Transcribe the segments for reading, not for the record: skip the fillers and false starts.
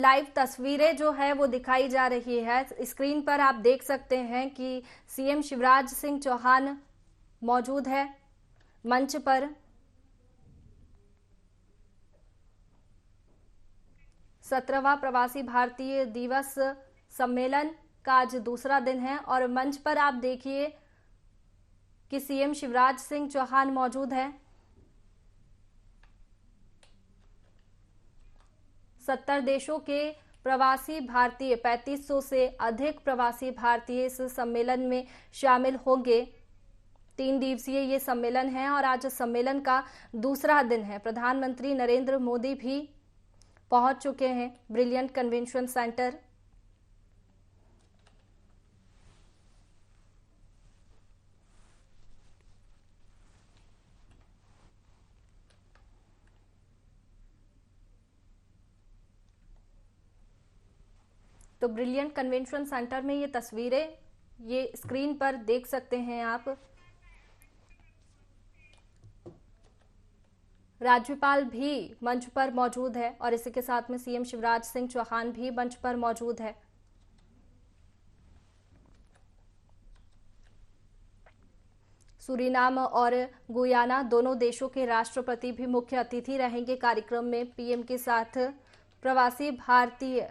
Live तस्वीरें जो है वो दिखाई जा रही है। स्क्रीन पर आप देख सकते हैं कि सीएम शिवराज सिंह चौहान मौजूद है मंच पर। 17वां प्रवासी भारतीय दिवस सम्मेलन का आज दूसरा दिन है और मंच पर आप देखिए कि सीएम शिवराज सिंह चौहान मौजूद है। 70 देशों के प्रवासी भारतीय, 3500 से अधिक प्रवासी भारतीय इस सम्मेलन में शामिल होंगे। 3 दिवसीय ये सम्मेलन है और आज सम्मेलन का दूसरा दिन है। प्रधानमंत्री नरेंद्र मोदी भी पहुंच चुके हैं ब्रिलियंट कन्वेंशन सेंटर। तो ब्रिलियंट कन्वेंशन सेंटर में ये तस्वीरें ये स्क्रीन पर देख सकते हैं आप। राज्यपाल भी मंच पर मौजूद है और इसी के साथ में सीएम शिवराज सिंह चौहान भी मंच पर मौजूद है। सूरीनाम और गुयाना दोनों देशों के राष्ट्रपति भी मुख्य अतिथि रहेंगे कार्यक्रम में। पीएम के साथ प्रवासी भारतीय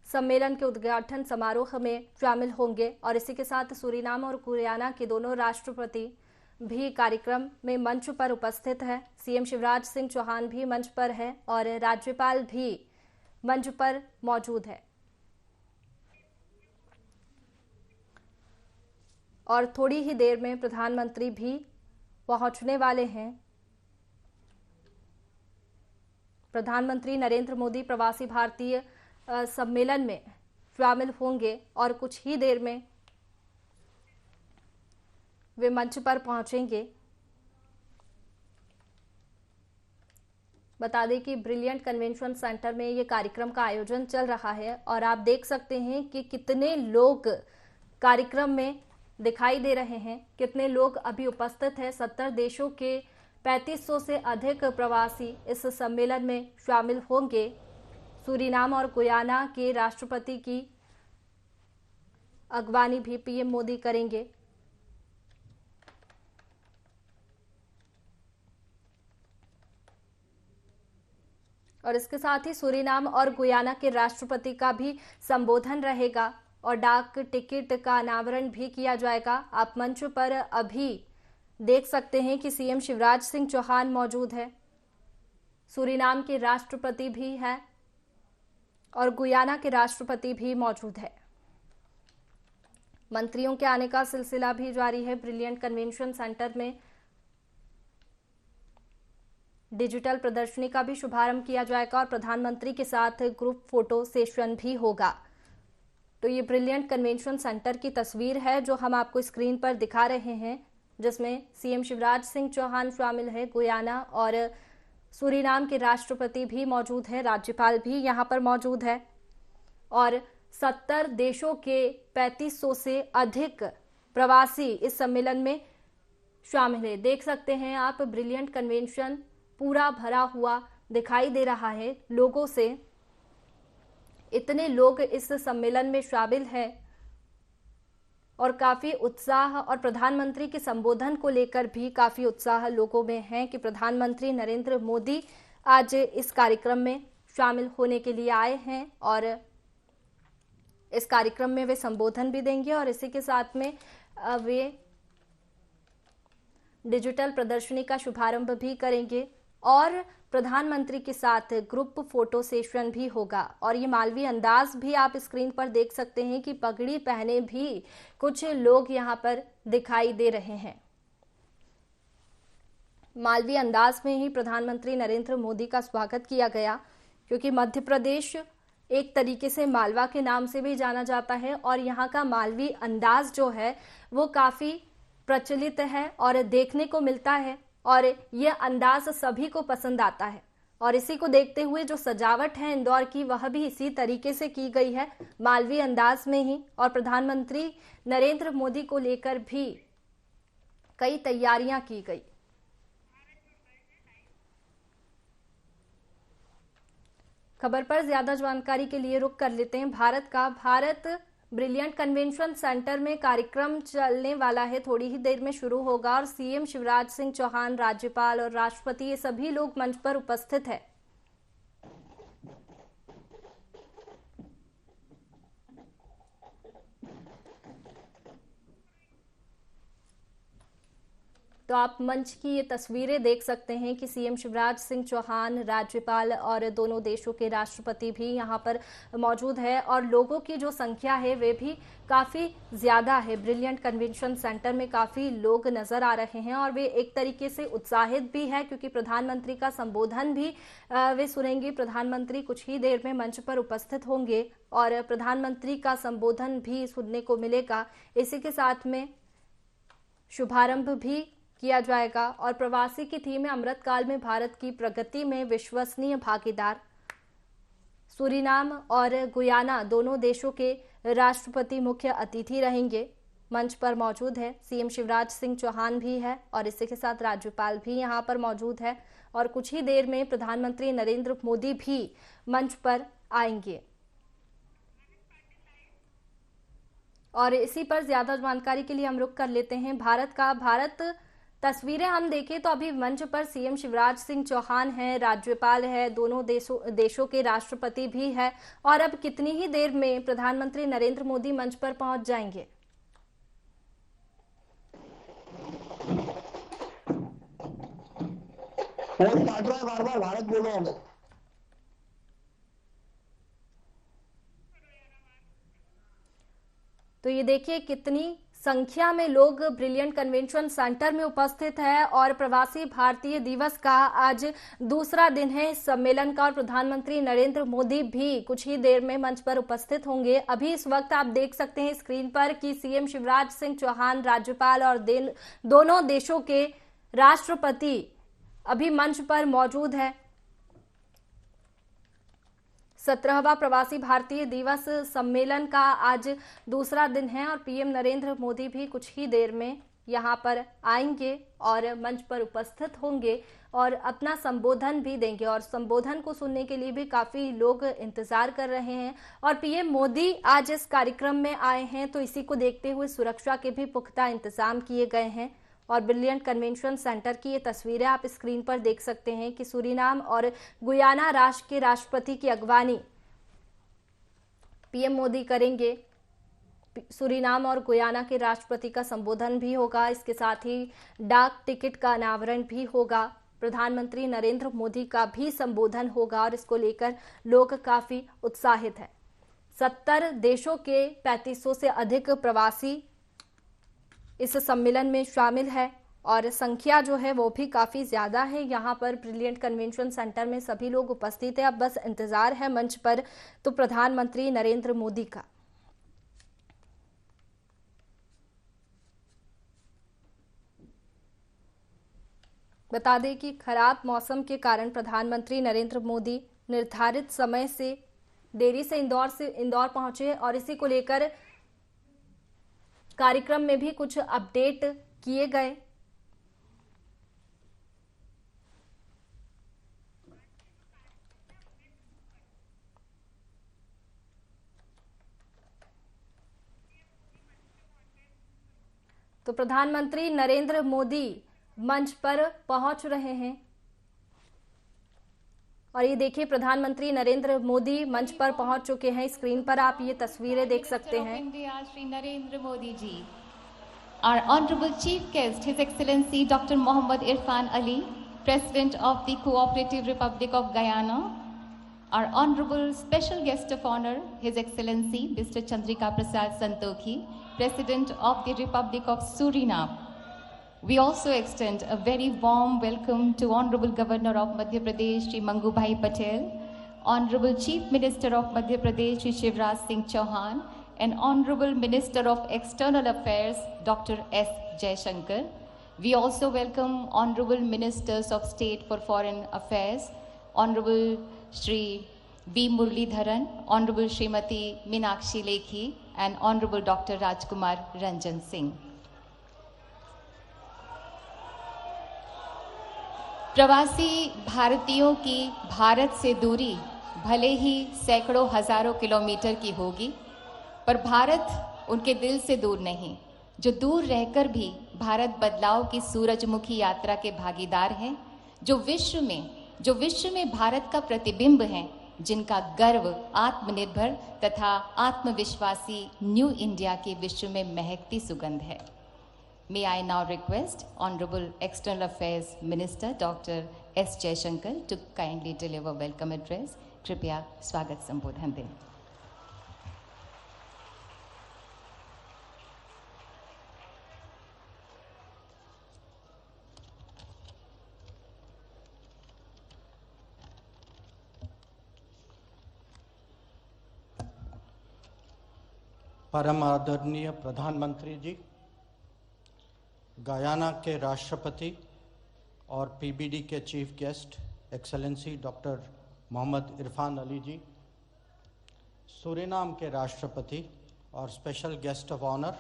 सम्मेलन के उद्घाटन समारोह में शामिल होंगे और इसी के साथ सूरीनाम और गुयाना के दोनों राष्ट्रपति भी कार्यक्रम में मंच पर उपस्थित है। सीएम शिवराज सिंह चौहान भी मंच पर है और राज्यपाल भी मंच पर मौजूद है। और थोड़ी ही देर में प्रधानमंत्री भी पहुंचने वाले हैं। प्रधानमंत्री नरेंद्र मोदी प्रवासी भारतीय सम्मेलन में शामिल होंगे और कुछ ही देर में वे मंच पर पहुंचेंगे। बता दें कि ब्रिलियंट कन्वेंशन सेंटर में ये कार्यक्रम का आयोजन चल रहा है और आप देख सकते हैं कि कितने लोग कार्यक्रम में दिखाई दे रहे हैं, कितने लोग अभी उपस्थित हैं। 70 देशों के 3500 से अधिक प्रवासी इस सम्मेलन में शामिल होंगे। सूरीनाम और गुयाना के राष्ट्रपति की अगवानी भी पीएम मोदी करेंगे। और इसके साथ ही सूरीनाम और गुयाना के राष्ट्रपति का भी संबोधन रहेगा और डाक टिकट का अनावरण भी किया जाएगा। आप मंच पर अभी देख सकते हैं कि सीएम शिवराज सिंह चौहान मौजूद है, सूरीनाम के राष्ट्रपति भी हैं और गुयाना के राष्ट्रपति भी मौजूद है। मंत्रियों के आने का सिलसिला भी जारी है। ब्रिलियंट कन्वेंशन सेंटर में डिजिटल प्रदर्शनी का भी शुभारंभ किया जाएगा और प्रधानमंत्री के साथ ग्रुप फोटो सेशन भी होगा। तो ये ब्रिलियंट कन्वेंशन सेंटर की तस्वीर है जो हम आपको स्क्रीन पर दिखा रहे हैं, जिसमें सीएम शिवराज सिंह चौहान शामिल है। गुयाना और सूरीनाम के राष्ट्रपति भी मौजूद हैं, राज्यपाल भी यहां पर मौजूद है और 70 देशों के 3500 से अधिक प्रवासी इस सम्मेलन में शामिल है। देख सकते हैं आप ब्रिलियंट कन्वेंशन पूरा भरा हुआ दिखाई दे रहा है लोगों से। इतने लोग इस सम्मेलन में शामिल हैं और काफी उत्साह और प्रधानमंत्री के संबोधन को लेकर भी काफी उत्साह लोगों में है कि प्रधानमंत्री नरेंद्र मोदी आज इस कार्यक्रम में शामिल होने के लिए आए हैं और इस कार्यक्रम में वे संबोधन भी देंगे और इसी के साथ में वे डिजिटल प्रदर्शनी का शुभारंभ भी करेंगे और प्रधानमंत्री के साथ ग्रुप फोटो सेशन भी होगा। और ये मालवी अंदाज भी आप स्क्रीन पर देख सकते हैं कि पगड़ी पहने भी कुछ लोग यहाँ पर दिखाई दे रहे हैं। मालवी अंदाज में ही प्रधानमंत्री नरेंद्र मोदी का स्वागत किया गया, क्योंकि मध्य प्रदेश एक तरीके से मालवा के नाम से भी जाना जाता है और यहाँ का मालवी अंदाज जो है वो काफी प्रचलित है और देखने को मिलता है और ये अंदाज सभी को पसंद आता है। और इसी को देखते हुए जो सजावट है इंदौर की, वह भी इसी तरीके से की गई है, मालवी अंदाज में ही। और प्रधानमंत्री नरेंद्र मोदी को लेकर भी कई तैयारियां की गई। खबर पर ज्यादा जानकारी के लिए रुक कर लेते हैं भारत ब्रिलियंट कन्वेंशन सेंटर में कार्यक्रम चलने वाला है, थोड़ी ही देर में शुरू होगा और सीएम शिवराज सिंह चौहान, राज्यपाल और राष्ट्रपति ये सभी लोग मंच पर उपस्थित है। तो आप मंच की ये तस्वीरें देख सकते हैं कि सीएम शिवराज सिंह चौहान, राज्यपाल और दोनों देशों के राष्ट्रपति भी यहां पर मौजूद है और लोगों की जो संख्या है वे भी काफी ज्यादा है। ब्रिलियंट कन्वेंशन सेंटर में काफी लोग नजर आ रहे हैं और वे एक तरीके से उत्साहित भी है क्योंकि प्रधानमंत्री का संबोधन भी वे सुनेंगे। प्रधानमंत्री कुछ ही देर में मंच पर उपस्थित होंगे और प्रधानमंत्री का संबोधन भी सुनने को मिलेगा। इसी के साथ में शुभारंभ भी किया जाएगा और प्रवासी की थीम में अमृतकाल में भारत की प्रगति में विश्वसनीय भागीदार। सूरीनाम और गुयाना दोनों देशों के राष्ट्रपति मुख्य अतिथि रहेंगे। मंच पर मौजूद है सीएम शिवराज सिंह चौहान भी है और इसी के साथ राज्यपाल भी यहां पर मौजूद है और कुछ ही देर में प्रधानमंत्री नरेंद्र मोदी भी मंच पर आएंगे। और इसी पर ज्यादा जानकारी के लिए हम रुक कर लेते हैं भारत तस्वीरें हम देखें तो अभी मंच पर सीएम शिवराज सिंह चौहान हैं, राज्यपाल है, दोनों देशों के राष्ट्रपति भी है और अब कितनी ही देर में प्रधानमंत्री नरेंद्र मोदी मंच पर पहुंच जाएंगे। बार-बार भारत बोलो हमें। तो ये देखिए कितनी संख्या में लोग ब्रिलियंट कन्वेंशन सेंटर में उपस्थित है और प्रवासी भारतीय दिवस का आज दूसरा दिन है इस सम्मेलन का और प्रधानमंत्री नरेंद्र मोदी भी कुछ ही देर में मंच पर उपस्थित होंगे। अभी इस वक्त आप देख सकते हैं स्क्रीन पर कि सीएम शिवराज सिंह चौहान, राज्यपाल और दोनों देशों के राष्ट्रपति अभी मंच पर मौजूद है। 17वां प्रवासी भारतीय दिवस सम्मेलन का आज दूसरा दिन है और पीएम नरेंद्र मोदी भी कुछ ही देर में यहां पर आएंगे और मंच पर उपस्थित होंगे और अपना संबोधन भी देंगे और संबोधन को सुनने के लिए भी काफी लोग इंतजार कर रहे हैं और पीएम मोदी आज इस कार्यक्रम में आए हैं तो इसी को देखते हुए सुरक्षा के भी पुख्ता इंतजाम किए गए हैं। और ब्रिलियंट कन्वेंशन सेंटर की ये तस्वीरें आप स्क्रीन पर देख सकते हैं कि सूरीनाम और गुयाना राष्ट्र के राष्ट्रपति की अगवानी पीएम मोदी करेंगे। सूरीनाम और गुयाना के राष्ट्रपति का संबोधन भी होगा, इसके साथ ही डाक टिकट का अनावरण भी होगा। प्रधानमंत्री नरेंद्र मोदी का भी संबोधन होगा और इसको लेकर लोग काफी उत्साहित हैं। 70 देशों के 3500 से अधिक प्रवासी इस सम्मेलन में शामिल है और संख्या जो है वो भी काफी ज्यादा है। यहाँ पर ब्रिलियंट कन्वेंशन सेंटर में सभी लोग उपस्थित है। अब बस इंतजार है मंच पर तो प्रधानमंत्री नरेंद्र मोदी का। बता दें कि खराब मौसम के कारण प्रधानमंत्री नरेंद्र मोदी निर्धारित समय से देरी से इंदौर पहुंचे और इसी को लेकर कार्यक्रम में भी कुछ अपडेट किए गए। तो प्रधानमंत्री नरेंद्र मोदी मंच पर पहुंच रहे हैं और ये देखिए प्रधानमंत्री नरेंद्र मोदी मंच पर पहुंच चुके हैं। स्क्रीन पर आप ये तस्वीरें देख सकते हैं। India Shri Narendra Modi ji, our honorable chief guest, His Excellency Dr. Mohammad Irfan Ali, President of the Cooperative Republic of Guyana, our honorable special guest of honor, His Excellency Mr. Chandrika Prasad Santokhi, President of the Republic of Suriname. We also extend a very warm welcome to Honorable Governor of Madhya Pradesh, Shri Mangu Bhai Patel, Honorable Chief Minister of Madhya Pradesh, Shri Shivraj Singh Chauhan, and Honorable Minister of External Affairs, Dr. S. Jaishankar. We also welcome Honorable Ministers of State for Foreign Affairs, Honorable Shri B. Muralidharan, Honorable Srimati Meenakshi Lekhi, and Honorable Dr. Rajkumar Ranjan Singh. प्रवासी भारतीयों की भारत से दूरी भले ही सैकड़ों हजारों kilometre की होगी, पर भारत उनके दिल से दूर नहीं, जो दूर रहकर भी भारत बदलाव की सूरजमुखी यात्रा के भागीदार हैं, जो विश्व में भारत का प्रतिबिंब हैं, जिनका गर्व आत्मनिर्भर तथा आत्मविश्वासी न्यू इंडिया की विश्व में महकती सुगंध है। May I now request Honorable External Affairs Minister Dr. S. Jaishankar to kindly deliver welcome address. कृपया स्वागत संबोधन दें। परम आदरणीय प्रधानमंत्री जी, गयाना के राष्ट्रपति और पीबीडी के chief guest excellency doctor Mohammad Irfan Ali ji, Suriname के राष्ट्रपति और special guest of honour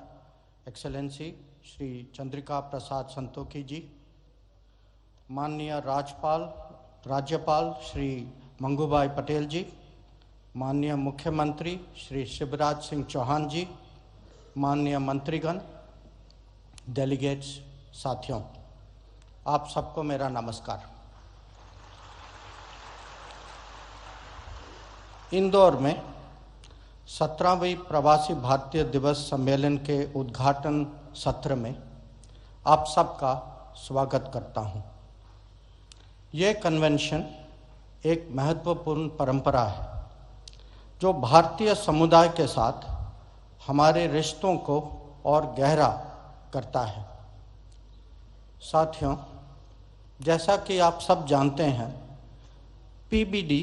excellency Shri Chandrika Prasad Santokhi ji, माननीय राज्यपाल श्री मंगूभाई पटेल जी, माननीय मुख्यमंत्री श्री शिवराज सिंह चौहान जी, माननीय मंत्रीगण, डेलीगेट्स, साथियों, आप सबको मेरा नमस्कार। इंदौर में 17वीं प्रवासी भारतीय दिवस सम्मेलन के उद्घाटन सत्र में आप सबका स्वागत करता हूं। यह कन्वेंशन एक महत्वपूर्ण परंपरा है जो भारतीय समुदाय के साथ हमारे रिश्तों को और गहरा करता है। साथियों, जैसा कि आप सब जानते हैं, पीबीडी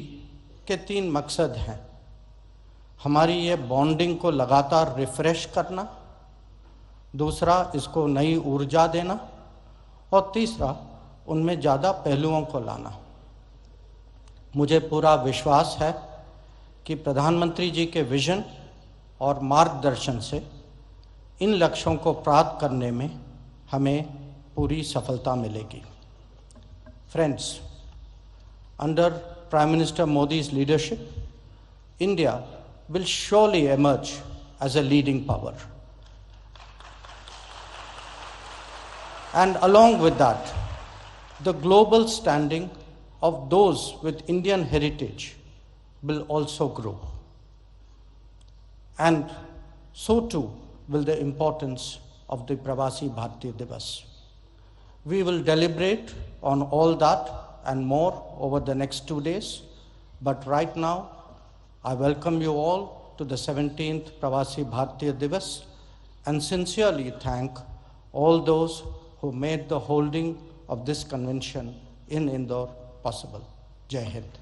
के 3 मकसद हैं। हमारी ये बॉन्डिंग को लगातार रिफ्रेश करना, दूसरा इसको नई ऊर्जा देना और तीसरा उनमें ज़्यादा पहलुओं को लाना। मुझे पूरा विश्वास है कि प्रधानमंत्री जी के विजन और मार्गदर्शन से इन लक्ष्यों को प्राप्त करने में हमें पूरी सफलता मिलेगी। Friends, under Prime Minister Modi's leadership, India will surely emerge as a leading power. And along with that, the global standing of those with Indian heritage will also grow. And so too will the importance of the Pravasi Bharatiya Divas. We will deliberate on all that and more over the next 2 days. But right now, I welcome you all to the 17th Pravasi Bharatiya Divas and sincerely thank all those who made the holding of this convention in Indore possible. Jai Hind.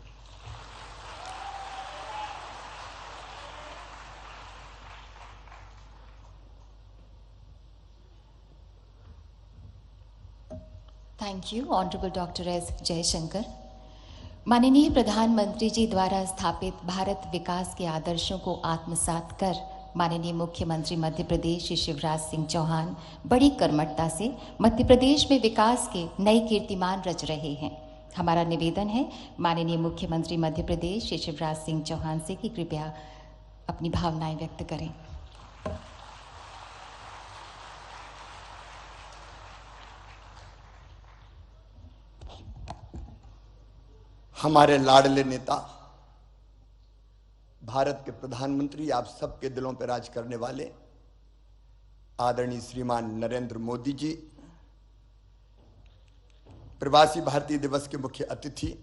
Thank you honourable doctor S Jaishankar. माननीय प्रधानमंत्री जी द्वारा स्थापित भारत विकास के आदर्शों को आत्मसात कर माननीय मुख्यमंत्री मध्य प्रदेश श्री शिवराज सिंह चौहान बड़ी कर्मठता से मध्य प्रदेश में विकास के नए कीर्तिमान रच रहे हैं। हमारा निवेदन है माननीय मुख्यमंत्री मध्य प्रदेश श्री शिवराज सिंह चौहान से कि कृपया अपनी भावनाएं व्यक्त करें। हमारे लाडले नेता, भारत के प्रधानमंत्री, आप सबके दिलों पर राज करने वाले आदरणीय श्रीमान नरेंद्र मोदी जी, प्रवासी भारतीय दिवस के मुख्य अतिथि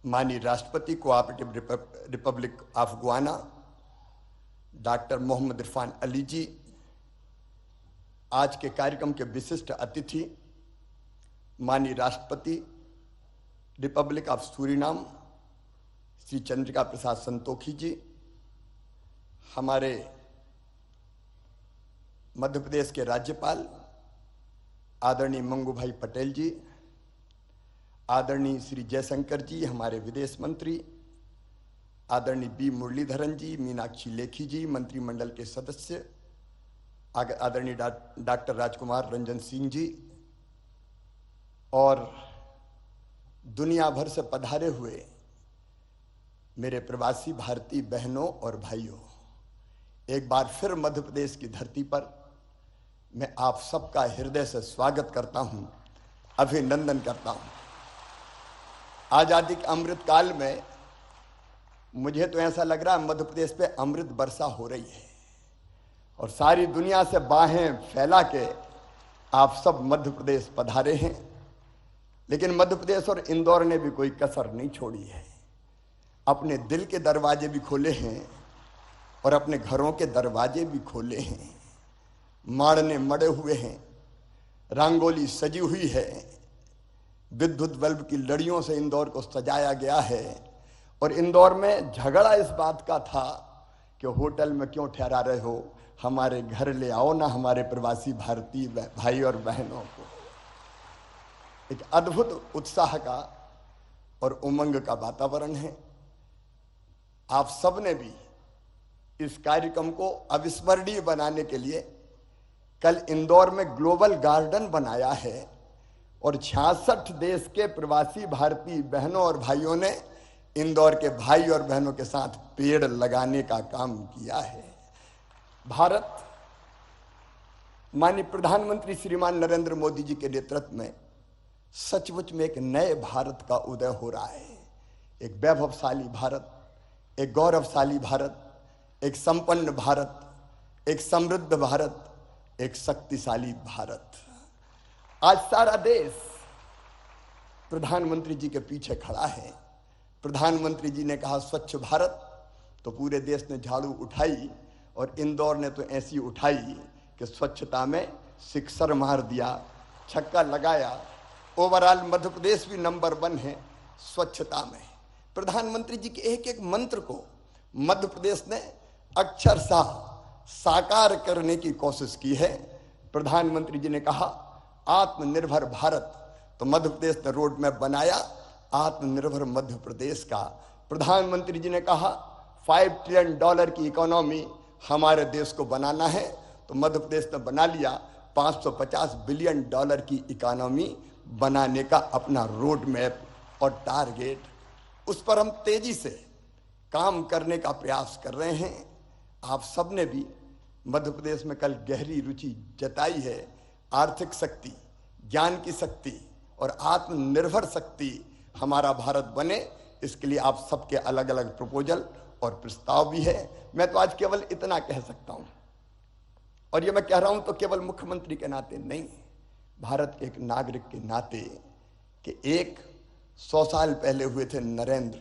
माननीय राष्ट्रपति cooperative republic of Guyana doctor Mohammad Irfan Ali ji, आज के कार्यक्रम के विशिष्ट अतिथि माननीय राष्ट्रपति republic of Suriname Shri Chandrika Prasad Santokhi ji, हमारे मध्य प्रदेश के राज्यपाल आदरणीय मंगूभाई पटेल जी, आदरणीय श्री जयशंकर जी, हमारे विदेश मंत्री आदरणीय बी मुरलीधरन जी, मीनाक्षी लेखी जी, मंत्रिमंडल के सदस्य आदरणीय डॉक्टर राजकुमार रंजन सिंह जी और दुनिया भर से पधारे हुए मेरे प्रवासी भारतीय बहनों और भाइयों, एक बार फिर मध्य प्रदेश की धरती पर मैं आप सबका हृदय से स्वागत करता हूं, अभिनंदन करता हूं। आजादी के अमृत काल में मुझे तो ऐसा लग रहा है मध्य प्रदेश पे अमृत वर्षा हो रही है और सारी दुनिया से बाहें फैला के आप सब मध्य प्रदेश पधारे हैं। लेकिन मध्य प्रदेश और इंदौर ने भी कोई कसर नहीं छोड़ी है, अपने दिल के दरवाजे भी खोले हैं और अपने घरों के दरवाजे भी खोले हैं। माड़ने मड़े हुए हैं, रंगोली सजी हुई है, विद्युत बल्ब की लड़ियों से इंदौर को सजाया गया है। और इंदौर में झगड़ा इस बात का था कि होटल में क्यों ठहरा रहे हो, हमारे घर ले आओ ना हमारे प्रवासी भारतीय भाई और बहनों को। एक अद्भुत उत्साह का और उमंग का वातावरण है। आप सब ने भी इस कार्यक्रम को अविस्मरणीय बनाने के लिए कल इंदौर में ग्लोबल गार्डन बनाया है और 66 देश के प्रवासी भारतीय बहनों और भाइयों ने इंदौर के भाई और बहनों के साथ पेड़ लगाने का काम किया है। भारत माननीय प्रधानमंत्री श्रीमान नरेंद्र मोदी जी के नेतृत्व में सचमुच में एक नए भारत का उदय हो रहा है। एक वैभवशाली भारत, एक गौरवशाली भारत, एक संपन्न भारत, एक समृद्ध भारत, एक शक्तिशाली भारत। आज सारा देश प्रधानमंत्री जी के पीछे खड़ा है। प्रधानमंत्री जी ने कहा स्वच्छ भारत, तो पूरे देश ने झाड़ू उठाई और इंदौर ने तो ऐसी उठाई कि स्वच्छता में सिक्सर मार दिया, छक्का लगाया। ओवरऑल मध्य प्रदेश भी नंबर 1 है स्वच्छता में। प्रधानमंत्री जी के एक एक मंत्र को मध्य प्रदेश ने अक्षरशः साकार करने की कोशिश की है। प्रधानमंत्री जी ने कहा आत्मनिर्भर भारत, तो मध्य प्रदेश ने रोड मैप बनाया आत्मनिर्भर मध्य प्रदेश का। प्रधानमंत्री जी ने कहा $5 ट्रिलियन की इकोनॉमी हमारे देश को बनाना है, तो मध्य प्रदेश ने बना लिया $550 बिलियन की इकोनॉमी बनाने का अपना रोड मैप और टारगेट। उस पर हम तेजी से काम करने का प्रयास कर रहे हैं। आप सब ने भी मध्य प्रदेश में कल गहरी रुचि जताई है। आर्थिक शक्ति, ज्ञान की शक्ति और आत्मनिर्भर शक्ति हमारा भारत बने, इसके लिए आप सबके अलग अलग प्रपोजल और प्रस्ताव भी है। मैं तो आज केवल इतना कह सकता हूं, और ये मैं कह रहा हूं तो केवल मुख्यमंत्री के नाते नहीं, भारत के एक नागरिक के नाते, कि 100 साल पहले हुए थे नरेंद्र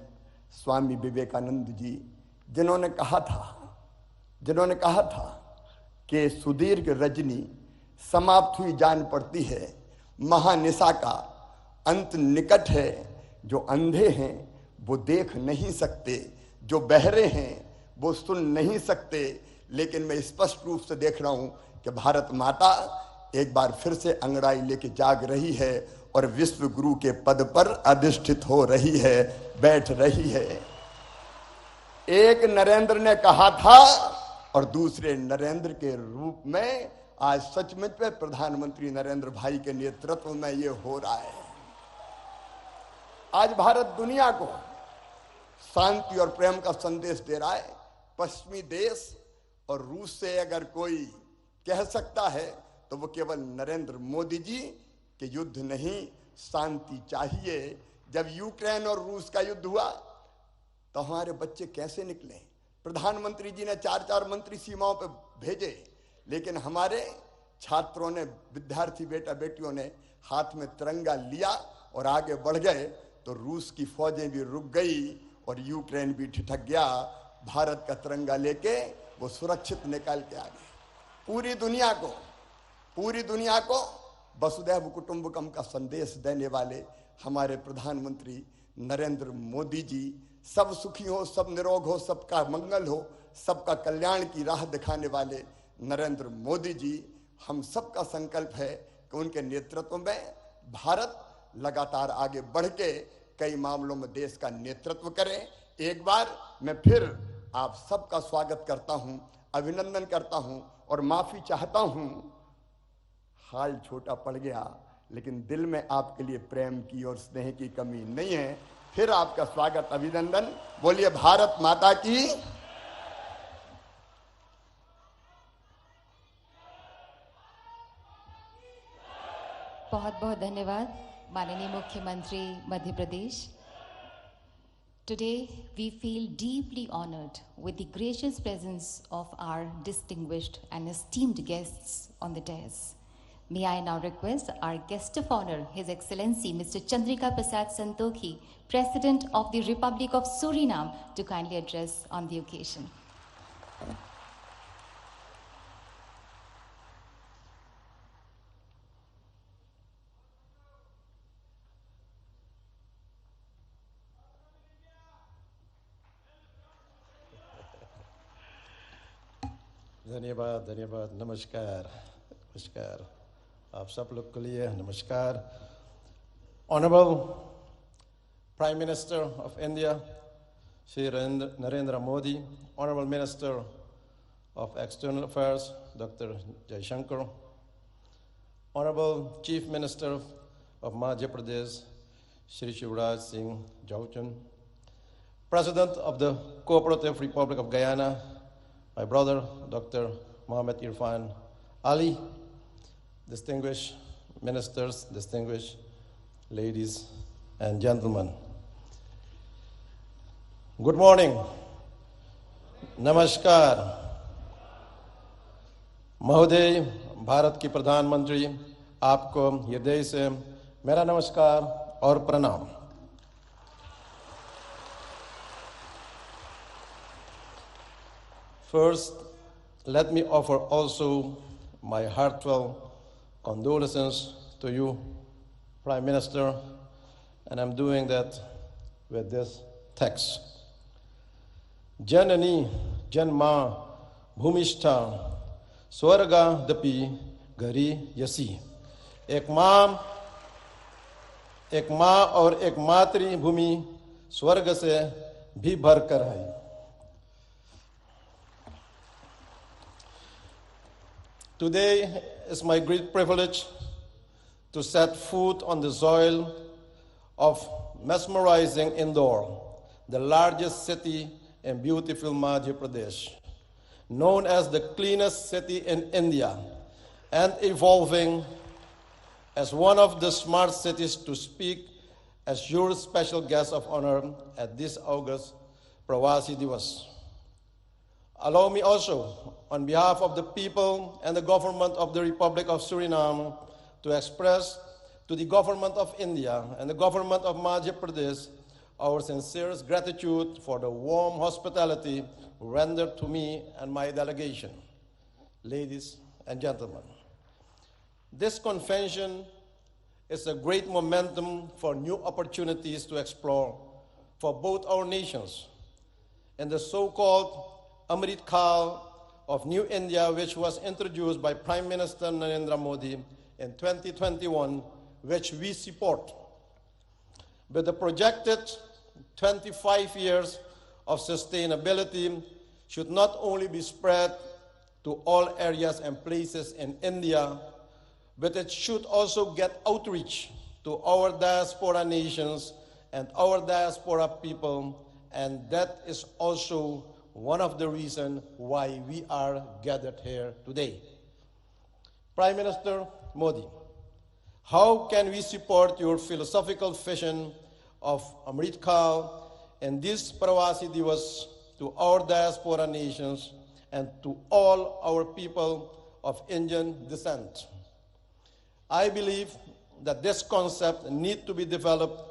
स्वामी विवेकानंद जी, जिन्होंने कहा था कि सुदीर्घ रजनी समाप्त हुई जान पड़ती है, महानिशा का अंत निकट है। जो अंधे हैं वो देख नहीं सकते, जो बहरे हैं वो सुन नहीं सकते, लेकिन मैं स्पष्ट रूप से देख रहा हूं कि भारत माता एक बार फिर से अंगड़ाई लेके जाग रही है और विश्व गुरु के पद पर अधिष्ठित हो रही है, बैठ रही है। एक नरेंद्र ने कहा था और दूसरे नरेंद्र के रूप में आज सचमुच में प्रधानमंत्री नरेंद्र भाई के नेतृत्व में ये हो रहा है। आज भारत दुनिया को शांति और प्रेम का संदेश दे रहा है। पश्चिमी देश और रूस से अगर कोई कह सकता है तो वो केवल नरेंद्र मोदी जी कि युद्ध नहीं, शांति चाहिए। जब यूक्रेन और रूस का युद्ध हुआ तो हमारे बच्चे कैसे निकले? प्रधानमंत्री जी ने 4-4 मंत्री सीमाओं पर भेजे, लेकिन हमारे छात्रों ने, विद्यार्थी बेटा बेटियों ने हाथ में तिरंगा लिया और आगे बढ़ गए, तो रूस की फौजें भी रुक गई और यूक्रेन भी ठिठक गया। भारत का तिरंगा लेके वो सुरक्षित निकल के आ गए। पूरी दुनिया को वसुधैव कुटुंबकम का संदेश देने वाले हमारे प्रधानमंत्री नरेंद्र मोदी जी, सब सुखी हो, सब निरोग हो, सबका मंगल हो, सबका कल्याण की राह दिखाने वाले नरेंद्र मोदी जी, हम सबका संकल्प है कि उनके नेतृत्व में भारत लगातार आगे बढ़ के कई मामलों में देश का नेतृत्व करे। एक बार मैं फिर आप सबका स्वागत करता हूं, अभिनंदन करता हूं और माफी चाहता हूं। हाल छोटा पड़ गया, लेकिन दिल में आपके लिए प्रेम की और स्नेह की कमी नहीं है। फिर आपका स्वागत, अभिनंदन। बोलिए भारत माता की। बहुत बहुत धन्यवाद माननीय मुख्यमंत्री Madhya Pradesh. Today, we feel deeply honored with the gracious presence of our distinguished and esteemed guests on the dais. May I now request our guest of honor, His Excellency Mr. Chandrika Prasad Santokhi, President of the Republic of Suriname, to kindly address on the occasion. धन्यवाद धन्यवाद। नमस्कार नमस्कार आप सब लोग के लिए नमस्कार। Honorable Prime Minister of India Shri Narendra Modi, Honorable Minister of External Affairs Dr. Jaishankar, Honorable Chief Minister of Madhya Pradesh Shri Shivraj Singh Chauhan, President of the Cooperative Republic of Guyana, my brother, Dr. Mohammed Irfan Ali, distinguished ministers, distinguished ladies and gentlemen. Good morning. Namaskar. महोदय, भारत की प्रधानमंत्री, आपको हृदय से मेरा नमस्कार और प्रणाम। First, let me offer also my heartfelt condolences to you, Prime Minister, and I'm doing that with this text. Janani Janma Bhumishta Swarga Dapi Gari Yasi. एक माँ और एक मातृभूमि स्वर्ग से भी भरकर है। Today is my great privilege to set foot on the soil of mesmerizing Indore, the largest city in beautiful Madhya Pradesh, known as the cleanest city in India and evolving as one of the smart cities to speak as your special guest of honor at this August Pravasi Divas. Allow me also, on behalf of the people and the government of the Republic of Suriname, to express to the government of India and the government of Madhya Pradesh our sincerest gratitude for the warm hospitality rendered to me and my delegation. Ladies and gentlemen, this convention is a great momentum for new opportunities to explore for both our nations. In the so-called Amrit Kaal of New India, which was introduced by Prime Minister Narendra Modi in 2021, which we support. With the projected 25 years of sustainability should not only be spread to all areas and places in India, but it should also get outreach to our diaspora nations and our diaspora people, and that is also one of the reasons why we are gathered here today. Prime Minister Modi, how can we support your philosophical vision of Amrit Kaal and this Pravasi Divas to our diaspora nations and to all our people of Indian descent? I believe that this concept needs to be developed,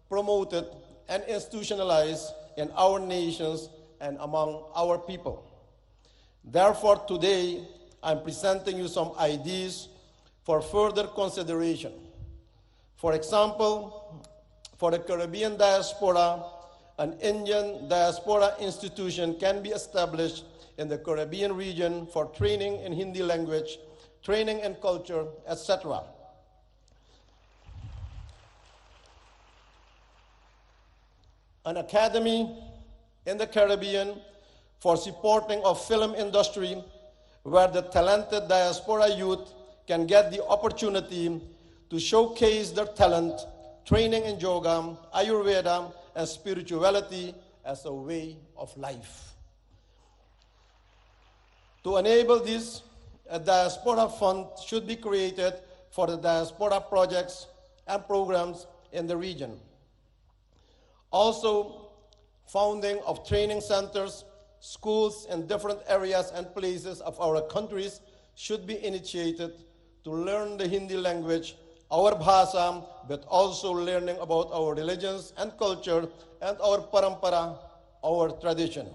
promoted, and institutionalized in our nations and among our people. Therefore, today, I'm presenting you some ideas for further consideration. For example, for the Caribbean diaspora, an Indian diaspora institution can be established in the Caribbean region for training in Hindi language, training in culture, etc. An academy in the Caribbean for supporting of film industry where the talented diaspora youth can get the opportunity to showcase their talent, training in yoga, Ayurveda, and spirituality as a way of life. To enable this, a diaspora fund should be created for the diaspora projects and programs in the region. Also, founding of training centers, schools in different areas and places of our countries should be initiated to learn the Hindi language, our bhasha, but also learning about our religions and culture and our parampara, our tradition.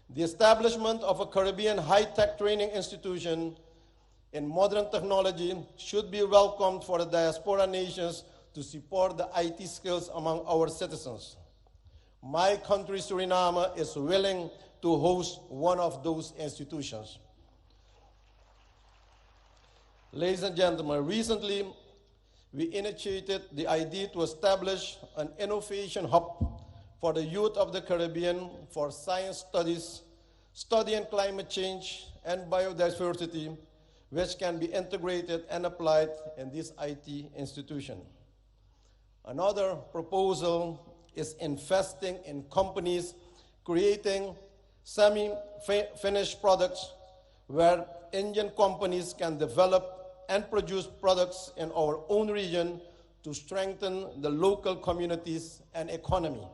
The establishment of a Caribbean high-tech training institution in modern technology should be welcomed for the diaspora nations to support the IT skills among our citizens. My country, Suriname, is willing to host one of those institutions. Ladies and gentlemen, recently we initiated the idea to establish an innovation hub for the youth of the Caribbean for science studies, studying climate change and biodiversity, which can be integrated and applied in this IT institution. Another proposal is investing in companies creating semi-finished products where Indian companies can develop and produce products in our own region to strengthen the local communities and economy.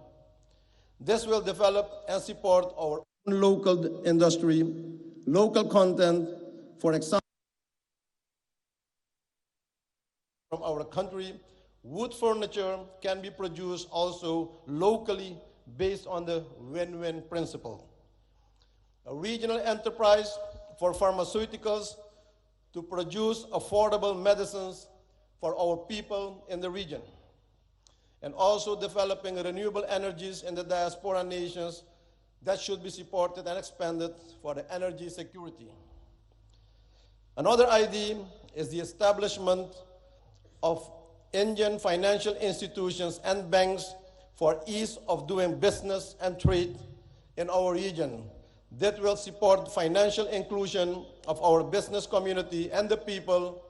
This will develop and support our own local industry, local content. For example, from our country, wood furniture can be produced also locally based on the win-win principle. A regional enterprise for pharmaceuticals to produce affordable medicines for our people in the region, and also developing renewable energies in the diaspora nations that should be supported and expanded for the energy security. Another idea is the establishment of Indian financial institutions and banks for ease of doing business and trade in our region that will support financial inclusion of our business community and the people,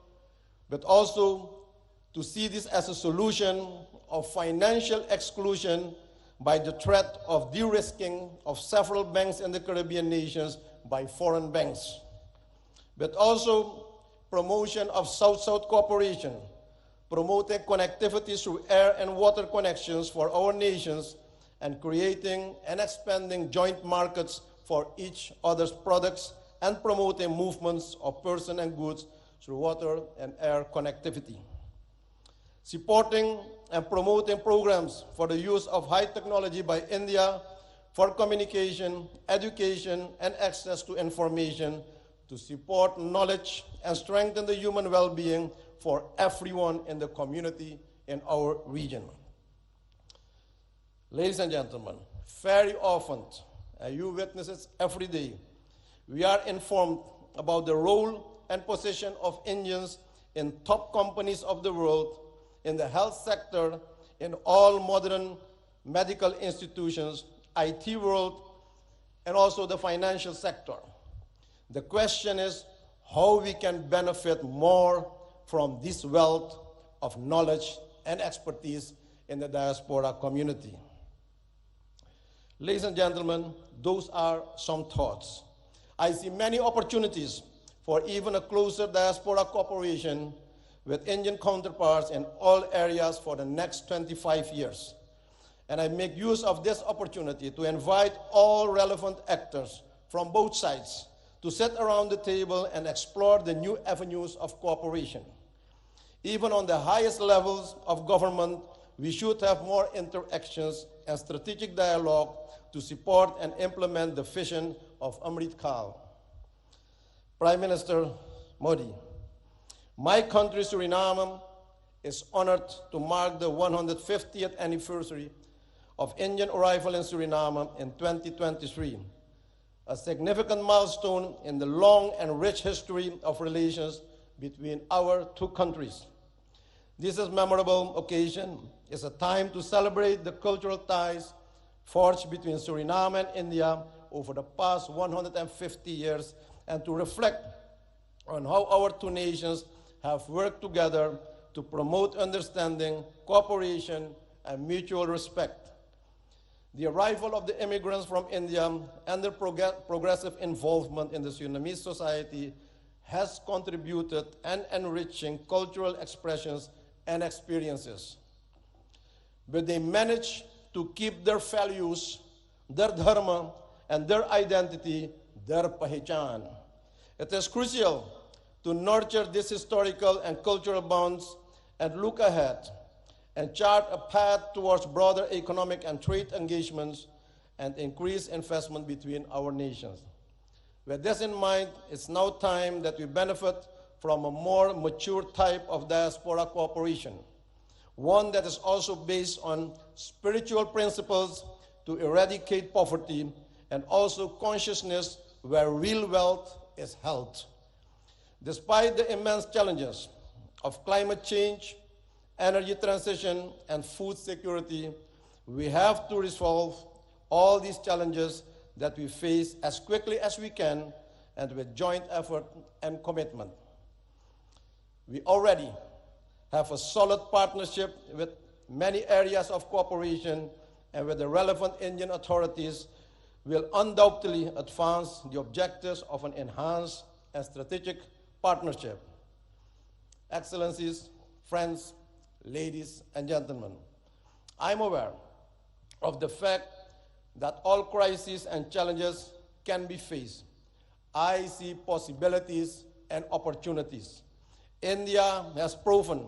but also to see this as a solution of financial exclusion by the threat of de-risking of several banks in the Caribbean nations by foreign banks, but also promotion of South-South cooperation, promoting connectivity through air and water connections for our nations, and creating and expanding joint markets for each other's products, and promoting movements of persons and goods through water and air connectivity. Supporting and promoting programs for the use of high technology by India for communication, education, and access to information to support knowledge and strengthen the human well-being for everyone in the community in our region. Ladies and gentlemen, very often, and you witness it every day, we are informed about the role and position of Indians in top companies of the world, in the health sector, in all modern medical institutions, IT world, and also the financial sector. The question is how we can benefit more from this wealth of knowledge and expertise in the diaspora community. Ladies and gentlemen, those are some thoughts. I see many opportunities for even a closer diaspora cooperation with Indian counterparts in all areas for the next 25 years. And I make use of this opportunity to invite all relevant actors from both sides to sit around the table and explore the new avenues of cooperation. Even on the highest levels of government, we should have more interactions and strategic dialogue to support and implement the vision of Amrit Kaal. Prime Minister Modi, my country, Suriname, is honored to mark the 150th anniversary of Indian arrival in Suriname in 2023, a significant milestone in the long and rich history of relations between our two countries. This is a memorable occasion. It's a time to celebrate the cultural ties forged between Suriname and India over the past 150 years and to reflect on how our two nations have worked together to promote understanding, cooperation, and mutual respect. The arrival of the immigrants from India and their progressive involvement in the Surinamese society has contributed and enriching cultural expressions and experiences. But they managed to keep their values, their dharma, and their identity, their pahichan. It is crucial to nurture these historical and cultural bonds and look ahead and chart a path towards broader economic and trade engagements and increased investment between our nations. With this in mind, it's now time that we benefit from a more mature type of diaspora cooperation, one that is also based on spiritual principles to eradicate poverty and also consciousness where real wealth is held. Despite the immense challenges of climate change, energy transition, and food security, we have to resolve all these challenges that we face as quickly as we can and with joint effort and commitment. We already have a solid partnership with many areas of cooperation, and with the relevant Indian authorities will undoubtedly advance the objectives of an enhanced and strategic partnership. Excellencies, friends, ladies and gentlemen, I'm aware of the fact that all crises and challenges can be faced. I see possibilities and opportunities. India has proven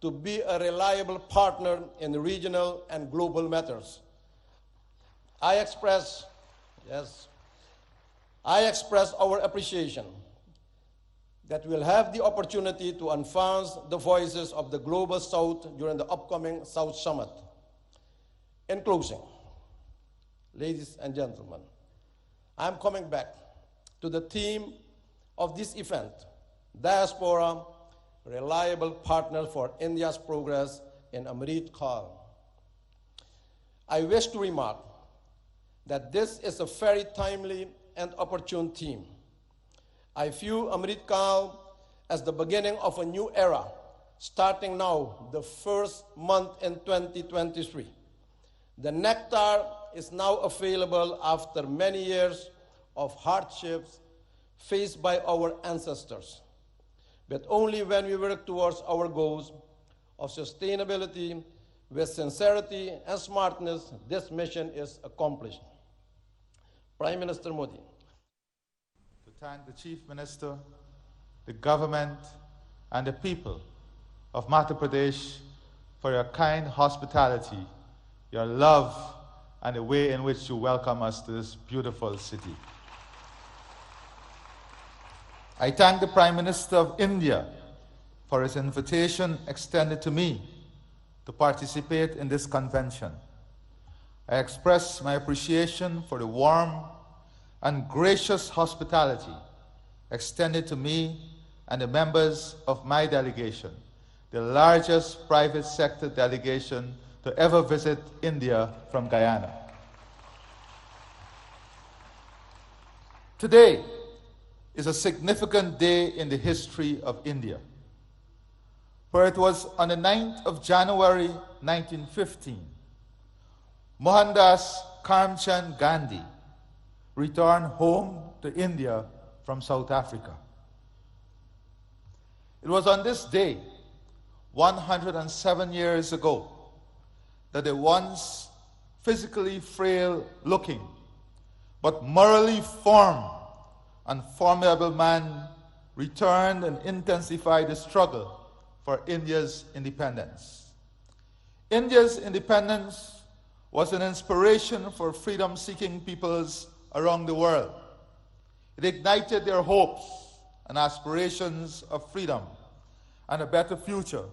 to be a reliable partner in regional and global matters. I express our appreciation that we'll have the opportunity to advance the voices of the Global South during the upcoming South Summit. In closing, ladies and gentlemen, I'm coming back to the theme of this event, Diaspora, Reliable Partner for India's Progress in Amrit Kaal. I wish to remark that this is a very timely and opportune theme. I view Amrit Kaal as the beginning of a new era, starting now, the first month in 2023. The nectar is now available after many years of hardships faced by our ancestors. But only when we work towards our goals of sustainability with sincerity and smartness, this mission is accomplished. Prime Minister Modi. To thank the Chief Minister, the government, and the people of Madhya Pradesh for your kind hospitality, your love, and the way in which you welcome us to this beautiful city. I thank the Prime Minister of India for his invitation extended to me to participate in this convention. I express my appreciation for the warm and gracious hospitality extended to me and the members of my delegation, the largest private sector delegation to ever visit India from Guyana. Today is a significant day in the history of India, for it was on the 9th of January 1915, Mohandas Karamchand Gandhi returned home to India from South Africa. It was on this day, 107 years ago, that the once physically frail-looking but morally firm and formidable man returned and intensified the struggle for India's independence. India's independence was an inspiration for freedom-seeking peoples around the world. It ignited their hopes and aspirations of freedom and a better future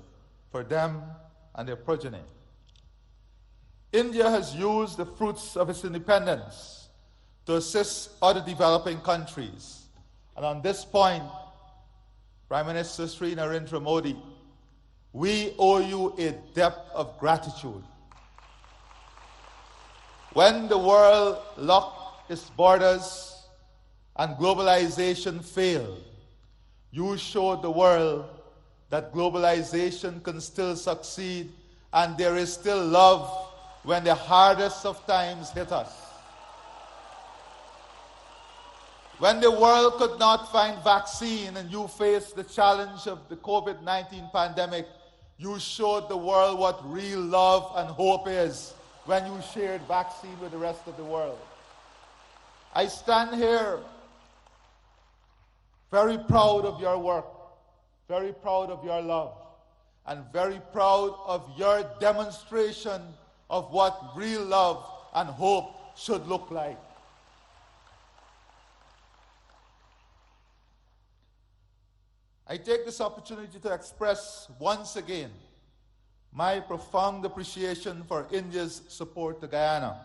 for them and their progeny. India has used the fruits of its independence to assist other developing countries. And on this point, Prime Minister Sri Narendra Modi, we owe you a debt of gratitude. When the world locked its borders and globalization failed, you showed the world that globalization can still succeed and there is still love when the hardest of times hit us. When the world could not find vaccine and you faced the challenge of the COVID-19 pandemic, you showed the world what real love and hope is when you shared vaccine with the rest of the world. I stand here very proud of your work, very proud of your love, and very proud of your demonstration of what real love and hope should look like. I take this opportunity to express once again my profound appreciation for India's support to Guyana.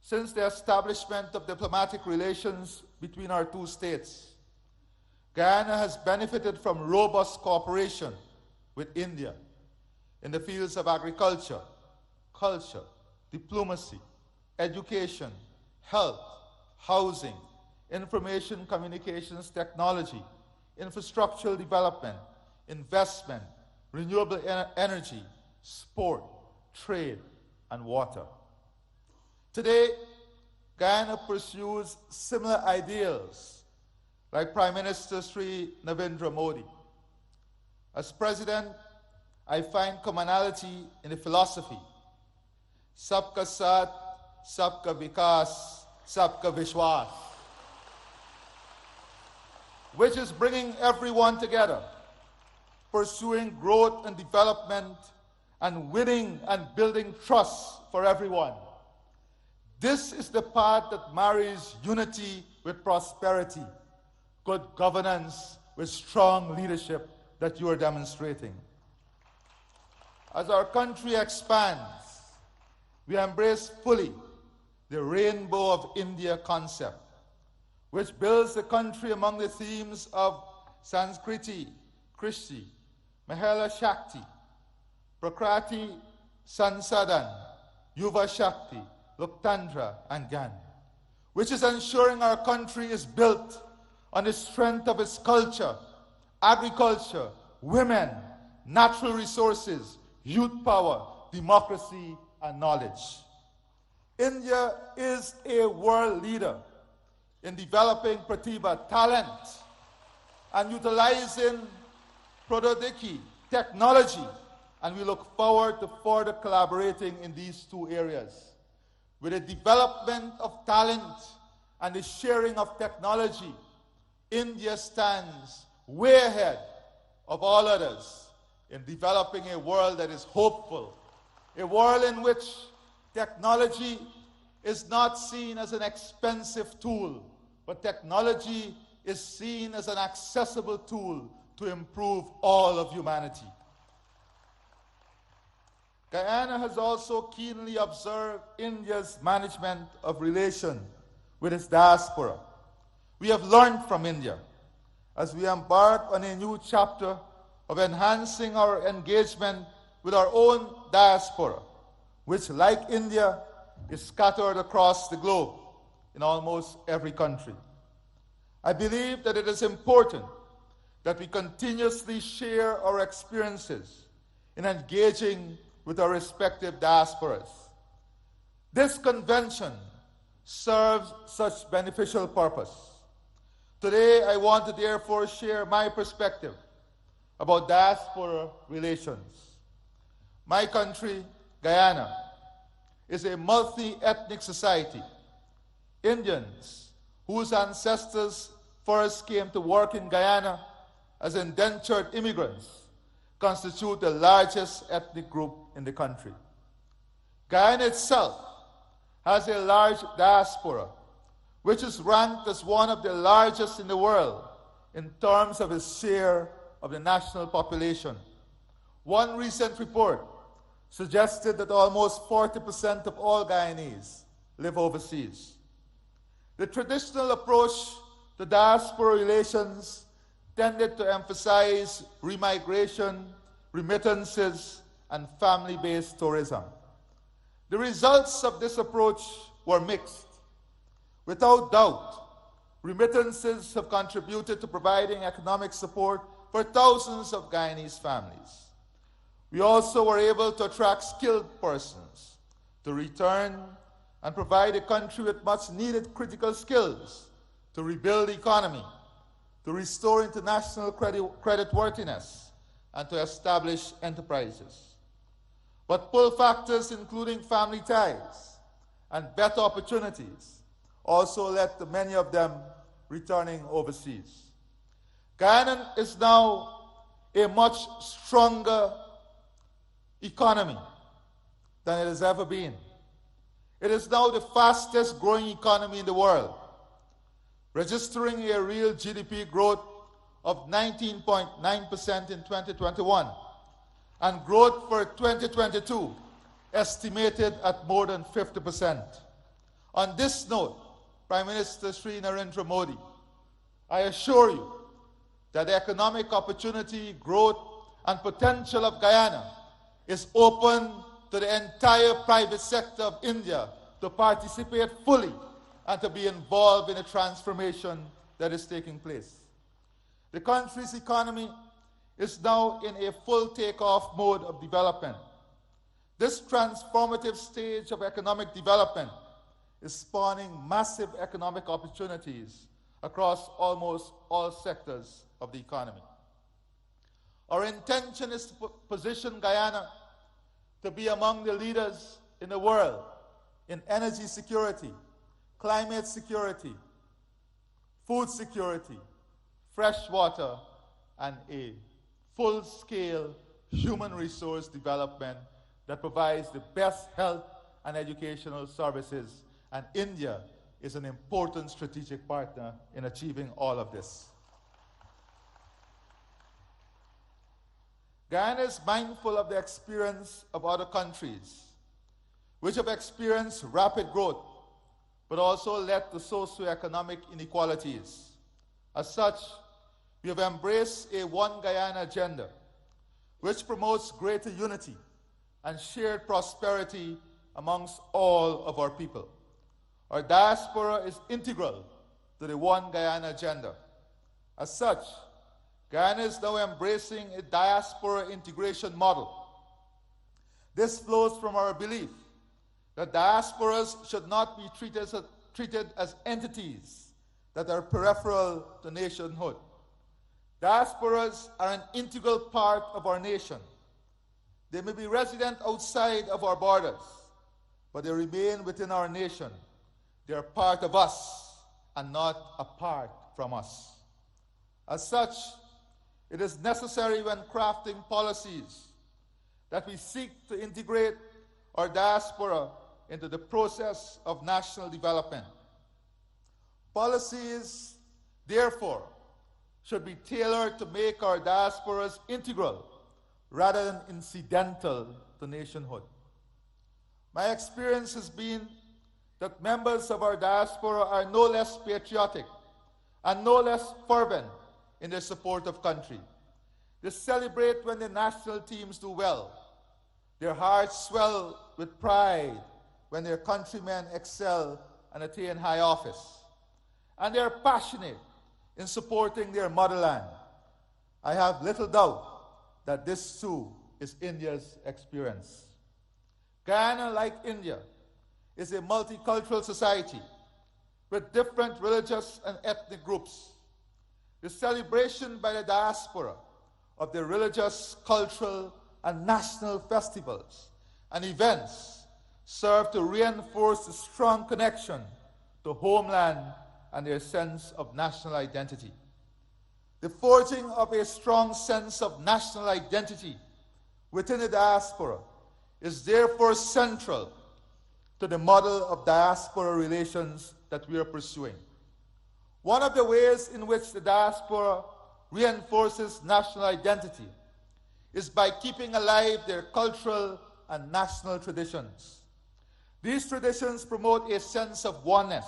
Since the establishment of diplomatic relations between our two states, Guyana has benefited from robust cooperation with India in the fields of agriculture, culture, diplomacy, education, health, housing, information communications technology, infrastructural development, investment, renewable energy, sport, trade, and water. Today, Guyana pursues similar ideals like Prime Minister Sri Narendra Modi. As President, I find commonality in the philosophy, Sabka Saath, Sabka Vikas, Sabka Vishwas, which is bringing everyone together, pursuing growth and development, and winning and building trust for everyone. This is the path that marries unity with prosperity, good governance with strong leadership that you are demonstrating. As our country expands, we embrace fully the Rainbow of India concept, which builds the country among the themes of Sanskriti, Krishti, Mahela Shakti, Prakriti, Sansadan, Yuva Shakti, Loktandra, and Gyan, which is ensuring our country is built on the strength of its culture, agriculture, women, natural resources, youth power, democracy, and knowledge. India is a world leader in developing Pratibha, talent, and utilizing Prododiki, technology, and we look forward to further collaborating in these two areas. With the development of talent and the sharing of technology, India stands way ahead of all others in developing a world that is hopeful, a world in which technology is not seen as an expensive tool, but technology is seen as an accessible tool to improve all of humanity. Guyana has also keenly observed India's management of relations with its diaspora. We have learned from India as we embark on a new chapter of enhancing our engagement with our own diaspora, which, like India, is scattered across the globe in almost every country. I believe that it is important that we continuously share our experiences in engaging with our respective diasporas. This convention serves such beneficial purpose. Today, I want to therefore share my perspective about diaspora relations. My country, Guyana, is a multi-ethnic society. Indians, whose ancestors first came to work in Guyana as indentured immigrants, constitute the largest ethnic group in the country. Guyana itself has a large diaspora, which is ranked as one of the largest in the world in terms of its share of the national population. One recent report suggested that almost 40% of all Guyanese live overseas. The traditional approach to diaspora relations tended to emphasize remigration, remittances, and family-based tourism. The results of this approach were mixed. Without doubt, remittances have contributed to providing economic support for thousands of Guyanese families. We also were able to attract skilled persons to return and provide the country with much needed critical skills to rebuild the economy, to restore international creditworthiness, and to establish enterprises. But pull factors including family ties and better opportunities also led to many of them returning overseas. Guyana is now a much stronger economy than it has ever been. It is now the fastest growing economy in the world, registering a real GDP growth of 19.9% in 2021 and growth for 2022 estimated at more than 50%. On this note, Prime Minister Sri Narendra Modi, I assure you that the economic opportunity, growth, and potential of Guyana is open to the entire private sector of India to participate fully and to be involved in the transformation that is taking place. The country's economy is now in a full takeoff mode of development. This transformative stage of economic development is spawning massive economic opportunities across almost all sectors of the economy. Our intention is to position Guyana to be among the leaders in the world in energy security, climate security, food security, fresh water, and a full-scale human resource development that provides the best health and educational services, and India is an important strategic partner in achieving all of this. Guyana is mindful of the experience of other countries, which have experienced rapid growth, but also led to socioeconomic inequalities. As such, we have embraced a One Guyana agenda, which promotes greater unity and shared prosperity amongst all of our people. Our diaspora is integral to the One Guyana agenda. As such, Guyana is now embracing a diaspora integration model. This flows from our belief that diasporas should not be treated as entities that are peripheral to nationhood. Diasporas are an integral part of our nation. They may be resident outside of our borders, but they remain within our nation. They are part of us and not apart from us. As such, it is necessary when crafting policies that we seek to integrate our diaspora into the process of national development. Policies, therefore, should be tailored to make our diasporas integral rather than incidental to nationhood. My experience has been that members of our diaspora are no less patriotic and no less fervent in their support of country. They celebrate when the national teams do well. Their hearts swell with pride when their countrymen excel and attain high office. And they are passionate in supporting their motherland. I have little doubt that this too is India's experience. Guyana, like India, is a multicultural society with different religious and ethnic groups. The celebration by the diaspora of their religious, cultural, and national festivals and events serve to reinforce the strong connection to homeland and their sense of national identity. The forging of a strong sense of national identity within the diaspora is therefore central to the model of diaspora relations that we are pursuing. One of the ways in which the diaspora reinforces national identity is by keeping alive their cultural and national traditions. These traditions promote a sense of oneness.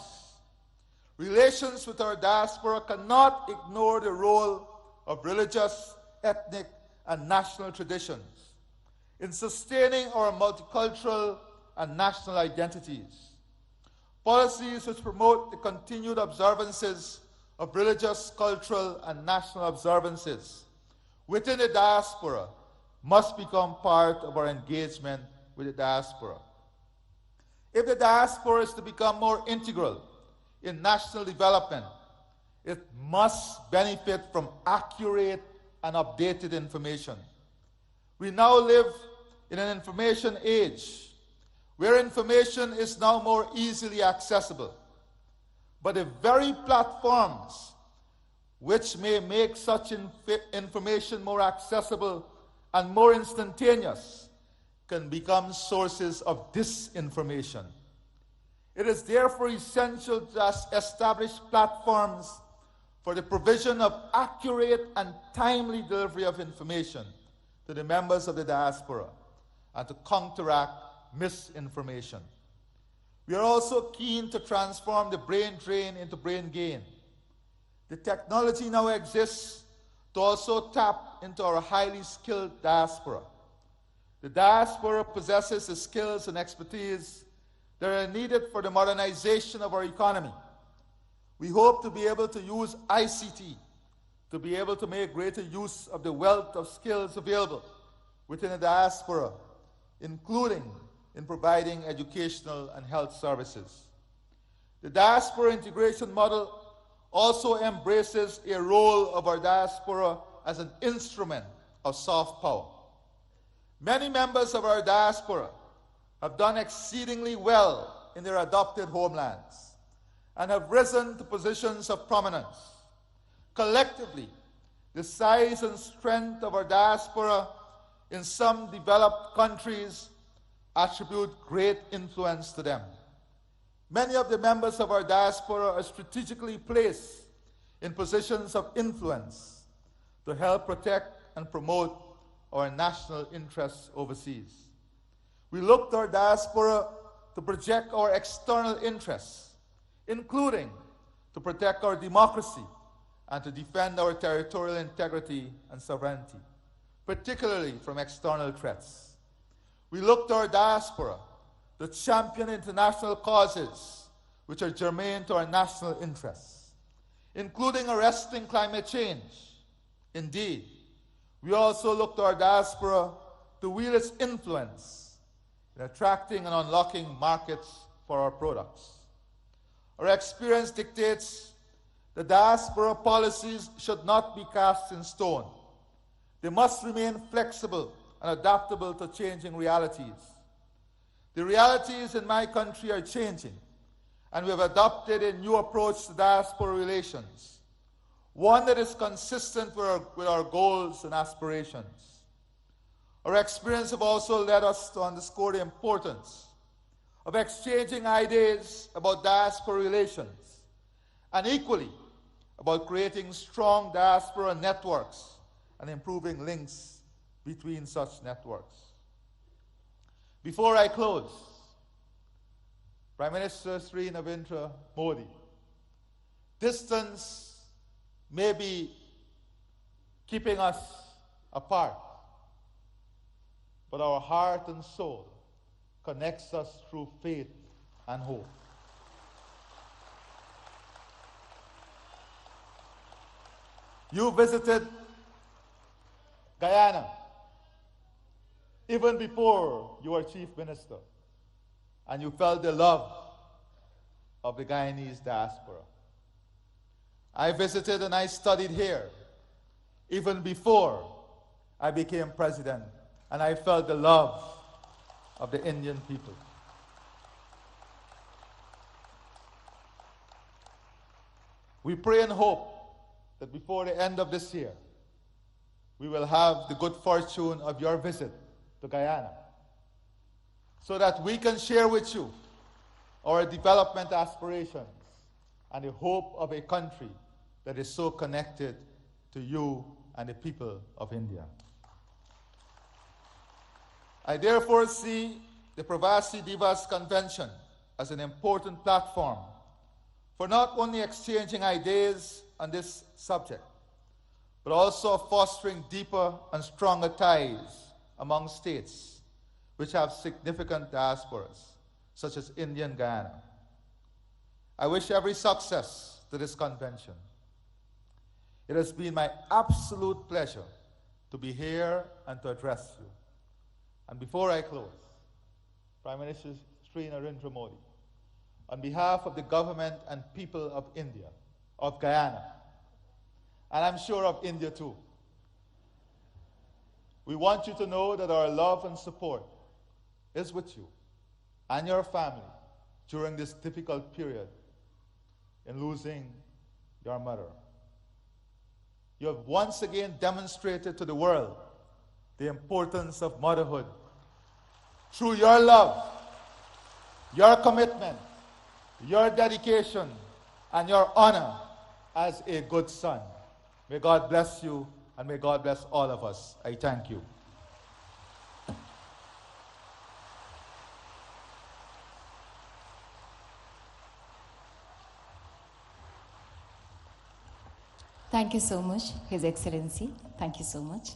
Relations with our diaspora cannot ignore the role of religious, ethnic, and national traditions in sustaining our multicultural and national identities. Policies which promote the continued observances of religious, cultural, and national observances within the diaspora must become part of our engagement with the diaspora. If the diaspora is to become more integral in national development, it must benefit from accurate and updated information. We now live in an information age where information is now more easily accessible. But the very platforms which may make such information more accessible and more instantaneous can become sources of disinformation. It is therefore essential to establish platforms for the provision of accurate and timely delivery of information to the members of the diaspora and to counteract misinformation. We are also keen to transform the brain drain into brain gain. The technology now exists to also tap into our highly skilled diaspora. The diaspora possesses the skills and expertise that are needed for the modernization of our economy. We hope to be able to use ICT to be able to make greater use of the wealth of skills available within the diaspora, including in providing educational and health services. The diaspora integration model also embraces a role of our diaspora as an instrument of soft power. Many members of our diaspora have done exceedingly well in their adopted homelands and have risen to positions of prominence. Collectively, the size and strength of our diaspora in some developed countries attribute great influence to them. Many of the members of our diaspora are strategically placed in positions of influence to help protect and promote our national interests overseas. We look to our diaspora to project our external interests, including to protect our democracy and to defend our territorial integrity and sovereignty, particularly from external threats. We look to our diaspora to champion international causes which are germane to our national interests, including arresting climate change. Indeed, we also look to our diaspora to wield its influence in attracting and unlocking markets for our products. Our experience dictates that diaspora policies should not be cast in stone. They must remain flexible and adaptable to changing realities. The realities in my country are changing, and we have adopted a new approach to diaspora relations, one that is consistent with our goals and aspirations. Our experience have also led us to underscore the importance of exchanging ideas about diaspora relations, and equally about creating strong diaspora networks and improving links between such networks. Before I close, Prime Minister Sri Narendra Modi, distance may be keeping us apart, but our heart and soul connects us through faith and hope. You visited Guyana even before you were Chief Minister, and you felt the love of the Guyanese diaspora. I visited and I studied here even before I became president, and I felt the love of the Indian people. We pray and hope that before the end of this year, we will have the good fortune of your visit to Guyana, so that we can share with you our development aspirations and the hope of a country that is so connected to you and the people of India. I therefore see the Pravasi Divas Convention as an important platform for not only exchanging ideas on this subject, but also fostering deeper and stronger ties among states which have significant diasporas, such as India and Guyana. I wish every success to this convention. It has been my absolute pleasure to be here and to address you. And before I close, Prime Minister Shri Narendra Modi, on behalf of the government and people of India, of Guyana, and I'm sure of India too, we want you to know that our love and support is with you and your family during this difficult period in losing your mother. You have once again demonstrated to the world the importance of motherhood through your love, your commitment, your dedication, and your honor as a good son. May God bless you, and may God bless all of us. I thank you. Thank you so much, His Excellency. Thank you so much.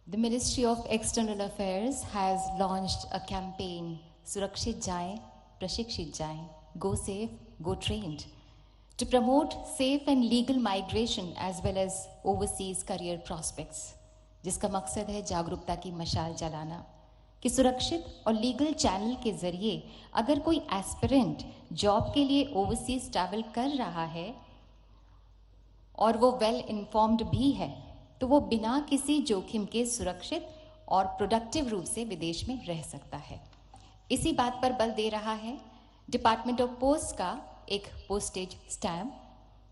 The Ministry of External Affairs has launched a campaign, Surakshit Jaye, Prashikshit Jaye, Go Safe, Go Trained, to promote safe and legal migration as well as overseas career prospects, जिसका मकसद है जागरूकता की मशाल जलाना कि सुरक्षित और लीगल चैनल के जरिए अगर कोई एस्पिरेंट जॉब के लिए ओवरसीज ट्रैवल कर रहा है और वो वेल इन्फॉर्म्ड भी है तो वो बिना किसी जोखिम के सुरक्षित और प्रोडक्टिव रूप से विदेश में रह सकता है। इसी बात पर बल दे रहा है डिपार्टमेंट ऑफ पोस्ट का एक postage stamp.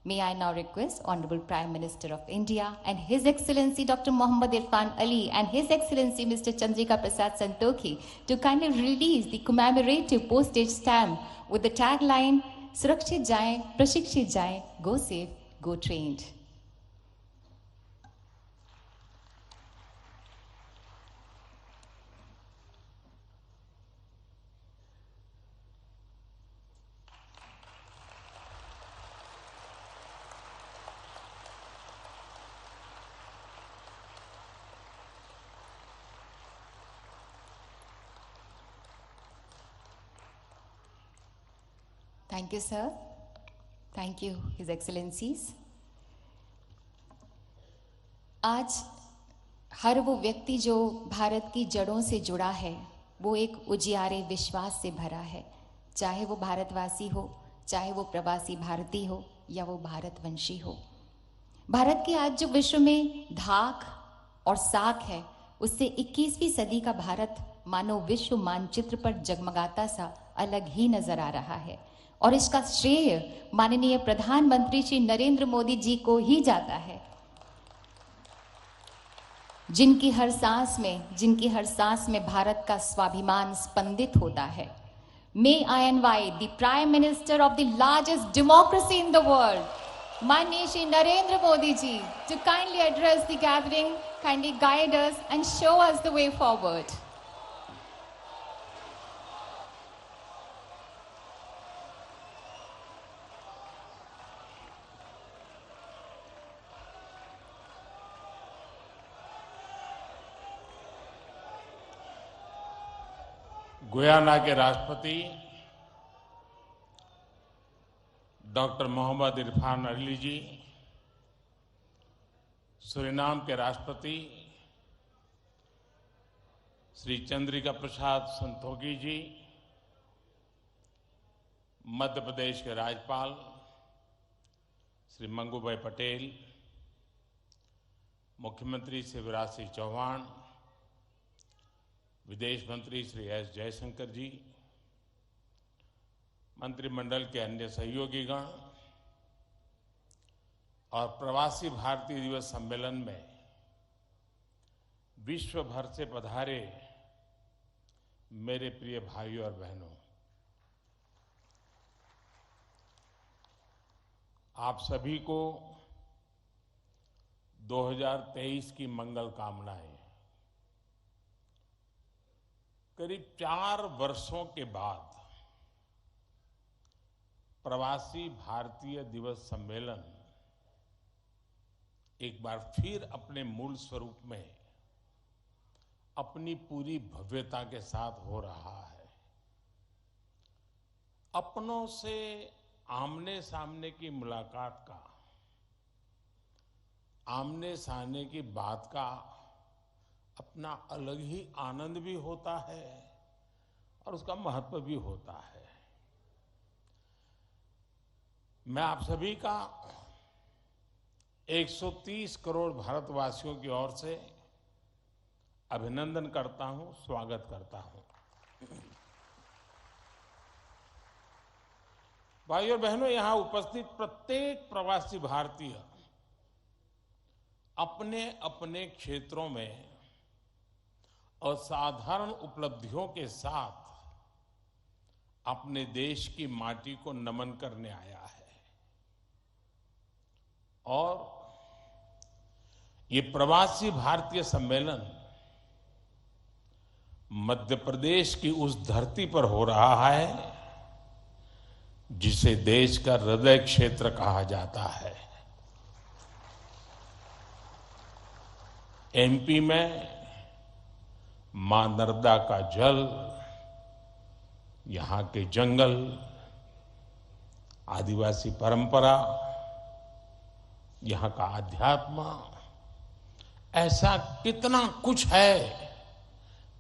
May I now request Honorable Prime Minister of India and His Excellency Dr. Mohammad Irfan Ali and His Excellency Mr. Chandrika Prasad Santokhi to kindly release the commemorative postage stamp with the tagline Surakshit Jaye, Prashikshit Jaye, Go Safe, Go Trained. Thank you, sir. Thank you, His Excellencies. आज हर वो व्यक्ति जो भारत की जड़ों से जुड़ा है वो एक उजियारे विश्वास से भरा है, चाहे वो भारतवासी हो, चाहे वो प्रवासी भारतीय हो या वो भारतवंशी हो। भारत की आज जो विश्व में धाक और साख है उससे 21वीं सदी का भारत मानो विश्व मानचित्र पर जगमगाता सा अलग ही नजर आ रहा है और इसका श्रेय माननीय प्रधानमंत्री श्री नरेंद्र मोदी जी को ही जाता है, जिनकी हर सांस में भारत का स्वाभिमान स्पंदित होता है। May I invite the Prime Minister of the largest democracy in the world, माननीय श्री नरेंद्र मोदी जी, to kindly address the gathering, kindly guide us and show us the way forward. Guyana के राष्ट्रपति डॉक्टर मोहम्मद इरफान अली जी, सूरीनाम के राष्ट्रपति श्री चंद्रिका प्रसाद संतोखी जी, मध्य प्रदेश के राज्यपाल श्री मंगू भाई पटेल, मुख्यमंत्री शिवराज सिंह चौहान, विदेश मंत्री श्री एस जयशंकर जी, मंत्रिमंडल के अन्य सहयोगीगण और प्रवासी भारतीय दिवस सम्मेलन में विश्व भर से पधारे मेरे प्रिय भाइयों और बहनों, आप सभी को 2023 की मंगल कामनाएं। करीब 4 वर्षों के बाद प्रवासी भारतीय दिवस सम्मेलन एक बार फिर अपने मूल स्वरूप में अपनी पूरी भव्यता के साथ हो रहा है। अपनों से आमने सामने की मुलाकात का, आमने सामने की बात का अपना अलग ही आनंद भी होता है और उसका महत्व भी होता है। मैं आप सभी का 130 करोड़ भारतवासियों की ओर से अभिनंदन करता हूं, स्वागत करता हूं। भाइयों और बहनों, यहां उपस्थित प्रत्येक प्रवासी भारतीय अपने अपने क्षेत्रों में असाधारण उपलब्धियों के साथ अपने देश की माटी को नमन करने आया है। और ये प्रवासी भारतीय सम्मेलन मध्य प्रदेश की उस धरती पर हो रहा है जिसे देश का हृदय क्षेत्र कहा जाता है। एमपी में मां नर्मदा का जल, यहां के जंगल, आदिवासी परंपरा, यहां का आध्यात्म, ऐसा कितना कुछ है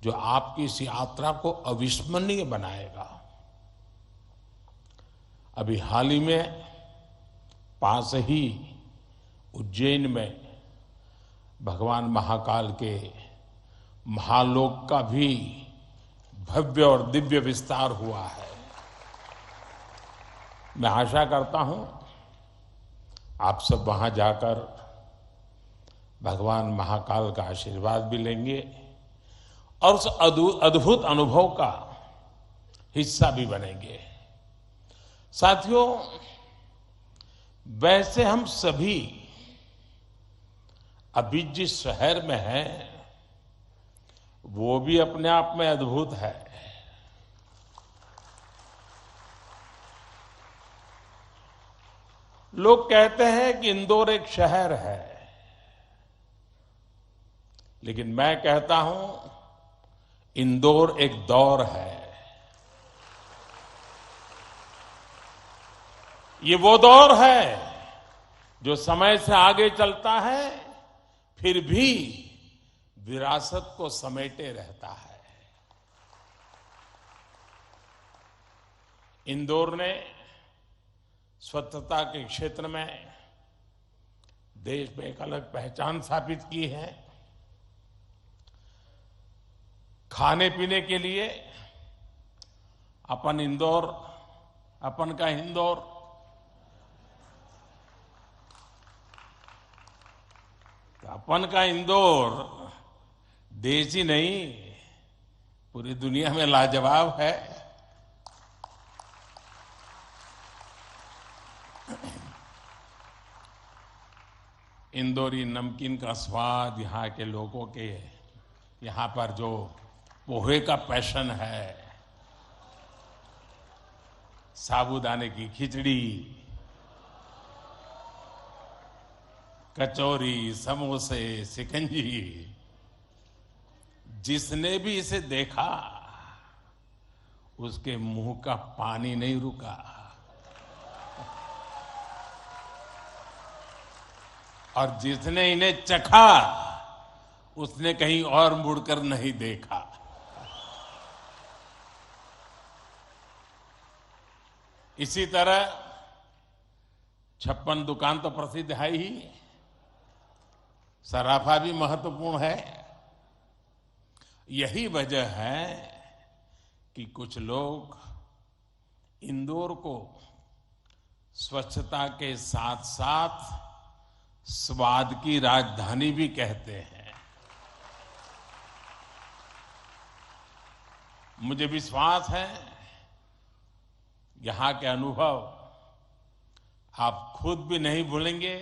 जो आपकी इस यात्रा को अविस्मरणीय बनाएगा। अभी हाल ही में पास ही उज्जैन में भगवान महाकाल के महालोक का भी भव्य और दिव्य विस्तार हुआ है। मैं आशा करता हूं आप सब वहां जाकर भगवान महाकाल का आशीर्वाद भी लेंगे और उस अद्भुत अनुभव का हिस्सा भी बनेंगे। साथियों, वैसे हम सभी अभी जिस शहर में हैं वो भी अपने आप में अद्भुत है। लोग कहते हैं कि इंदौर एक शहर है, लेकिन मैं कहता हूं इंदौर एक दौर है। ये वो दौर है जो समय से आगे चलता है फिर भी विरासत को समेटे रहता है। इंदौर ने स्वच्छता के क्षेत्र में देश में एक अलग पहचान स्थापित की है। खाने पीने के लिए अपन का इंदौर अपन का इंदौर देश ही नहीं पूरी दुनिया में लाजवाब है। इंदौरी नमकीन का स्वाद, यहाँ के लोगों के यहाँ पर जो पोहे का पैशन है, साबूदाने की खिचड़ी, कचौरी, समोसे, शिकंजी, जिसने भी इसे देखा उसके मुंह का पानी नहीं रुका। और जिसने इन्हें चखा उसने कहीं और मुड़कर नहीं देखा। इसी तरह 56 दुकान तो प्रसिद्ध है ही, सराफा भी महत्वपूर्ण है। यही वजह है कि कुछ लोग इंदौर को स्वच्छता के साथ साथ स्वाद की राजधानी भी कहते हैं। मुझे विश्वास है यहां के अनुभव आप खुद भी नहीं भूलेंगे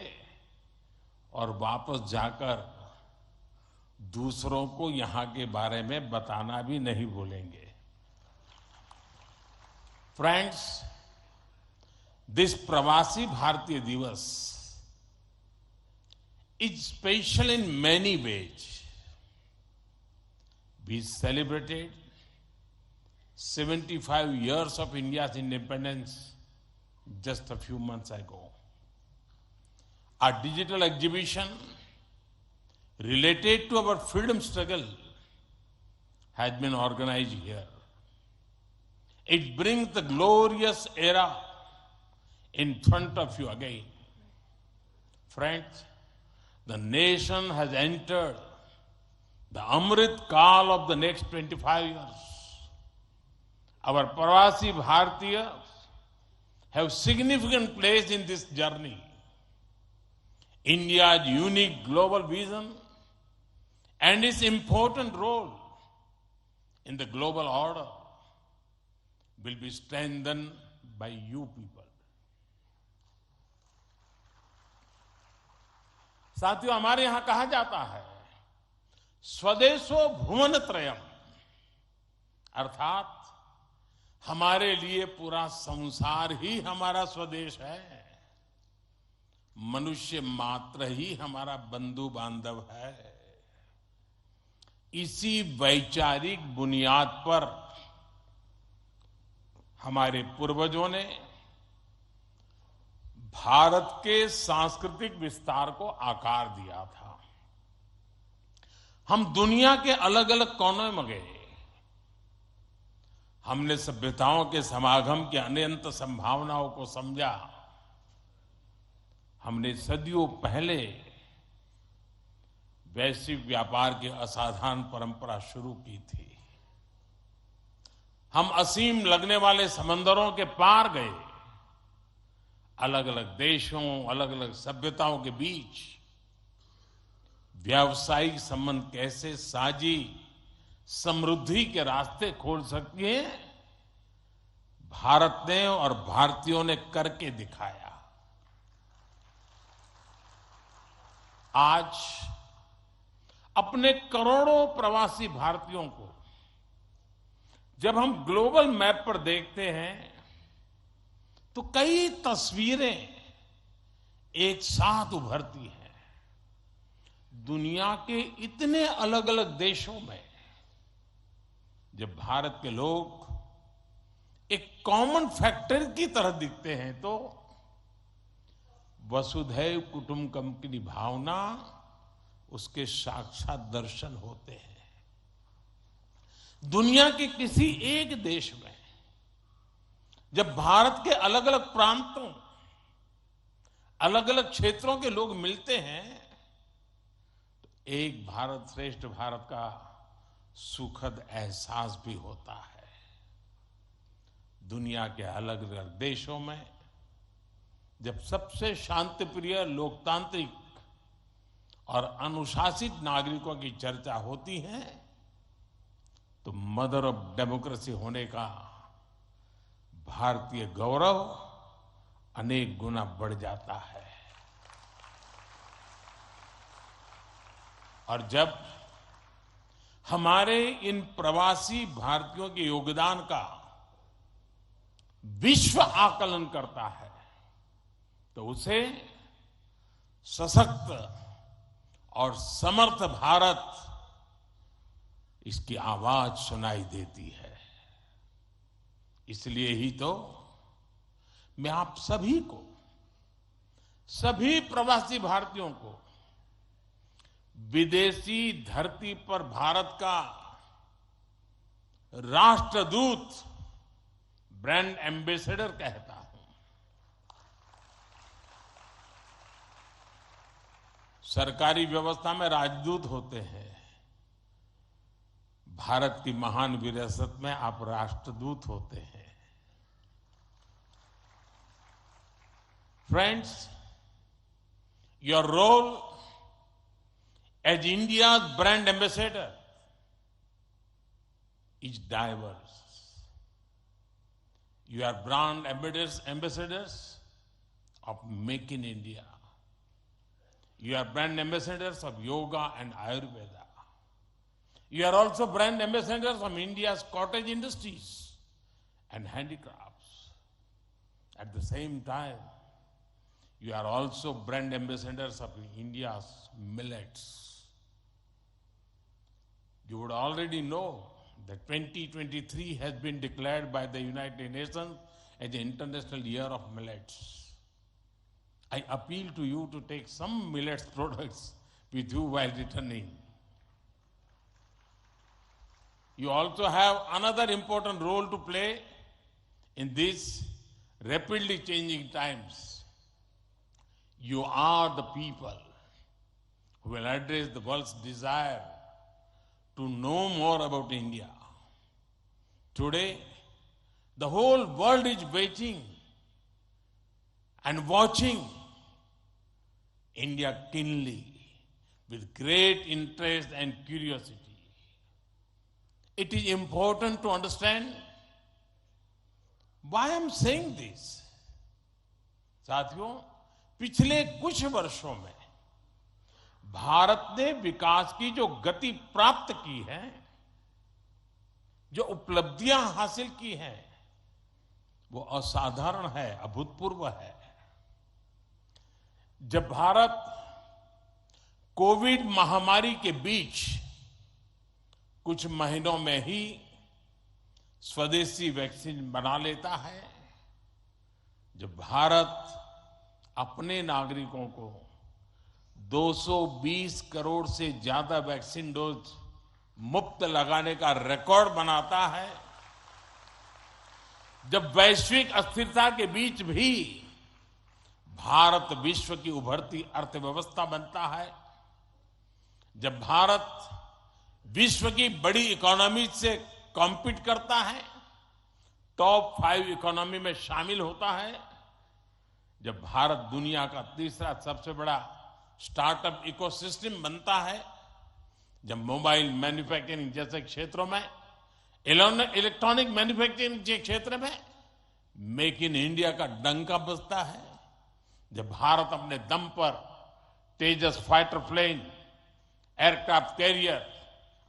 और वापस जाकर दूसरों को यहां के बारे में बताना भी नहीं भूलेंगे। फ्रेंड्स, दिस प्रवासी भारतीय दिवस is special in many ways. We celebrated 75 years of India's independence just a few months ago. A digital exhibition related to our freedom struggle has been organized here. It brings the glorious era in front of you again. Friends, the nation has entered the Amrit Kal of the next 25 years. Our Pravasi Bhartiyas have significant place in this journey. India's unique global vision and its important role in the global order will be strengthened by you people. साथियों, हमारे यहां कहा जाता है स्वदेशो भुवन त्रयम, अर्थात हमारे लिए पूरा संसार ही हमारा स्वदेश है। मनुष्य मात्र ही हमारा बंधु बांधव है। इसी वैचारिक बुनियाद पर हमारे पूर्वजों ने भारत के सांस्कृतिक विस्तार को आकार दिया था। हम दुनिया के अलग अलग कोनों में गए। हमने सभ्यताओं के समागम की अनंत संभावनाओं को समझा। हमने सदियों पहले वैश्विक व्यापार की असाधारण परंपरा शुरू की थी। हम असीम लगने वाले समंदरों के पार गए। अलग अलग देशों, अलग अलग सभ्यताओं के बीच व्यावसायिक संबंध कैसे साझी समृद्धि के रास्ते खोल सकती है, भारत ने और भारतीयों ने करके दिखाया। आज अपने करोड़ों प्रवासी भारतीयों को जब हम ग्लोबल मैप पर देखते हैं तो कई तस्वीरें एक साथ उभरती हैं। दुनिया के इतने अलग अलग देशों में जब भारत के लोग एक कॉमन फैक्टर की तरह दिखते हैं तो वसुधैव कुटुंबकम की भावना उसके साक्षात दर्शन होते हैं। दुनिया के किसी एक देश में जब भारत के अलग अलग प्रांतों, अलग अलग क्षेत्रों के लोग मिलते हैं तो एक भारत श्रेष्ठ भारत का सुखद एहसास भी होता है। दुनिया के अलग अलग देशों में जब सबसे शांतिप्रिय, लोकतांत्रिक और अनुशासित नागरिकों की चर्चा होती है तो मदर ऑफ डेमोक्रेसी होने का भारतीय गौरव अनेक गुना बढ़ जाता है। और जब हमारे इन प्रवासी भारतीयों के योगदान का विश्व आकलन करता है तो उसे सशक्त और समर्थ भारत, इसकी आवाज सुनाई देती है। इसलिए ही तो मैं आप सभी को, सभी प्रवासी भारतीयों को विदेशी धरती पर भारत का राष्ट्रदूत, ब्रांड एम्बेसडर कहता हूं। सरकारी व्यवस्था में राजदूत होते हैं, भारत की महान विरासत में आप राष्ट्रदूत होते हैं। Friends, your role as India's brand ambassador is diverse. You are brand ambassadors of Make in India. You are brand ambassadors of yoga and Ayurveda. You are also brand ambassadors of India's cottage industries and handicrafts. At the same time, you are also brand ambassadors of India's millets. You would already know that 2023 has been declared by the United Nations as the International Year of Millets. I appeal to you to take some millets products with you while returning. You also have another important role to play In these rapidly changing times, you are the people who will address the world's desire to know more about India. Today, the whole world is waiting and watching India keenly with great interest and curiosity. It is important to understand why I'm saying this. साथियों, पिछले कुछ वर्षों में भारत ने विकास की जो गति प्राप्त की है, जो उपलब्धियां हासिल की हैं, वो असाधारण है, अभूतपूर्व है। जब भारत कोविड महामारी के बीच कुछ महीनों में ही स्वदेशी वैक्सीन बना लेता है, जब भारत अपने नागरिकों को 220 करोड़ से ज्यादा वैक्सीन डोज मुफ्त लगाने का रिकॉर्ड बनाता है, जब वैश्विक अस्थिरता के बीच भी भारत विश्व की उभरती अर्थव्यवस्था बनता है, जब भारत विश्व की बड़ी इकोनॉमी से कॉम्पीट करता है, टॉप 5 इकोनॉमी में शामिल होता है, जब भारत दुनिया का तीसरा सबसे बड़ा स्टार्टअप इकोसिस्टम बनता है, जब मोबाइल मैन्युफैक्चरिंग जैसे क्षेत्रों में, इलेक्ट्रॉनिक मैन्युफैक्चरिंग के क्षेत्र में मेक इन इंडिया का डंका बजता है, जब भारत अपने दम पर Tejas fighter plane, aircraft carrier,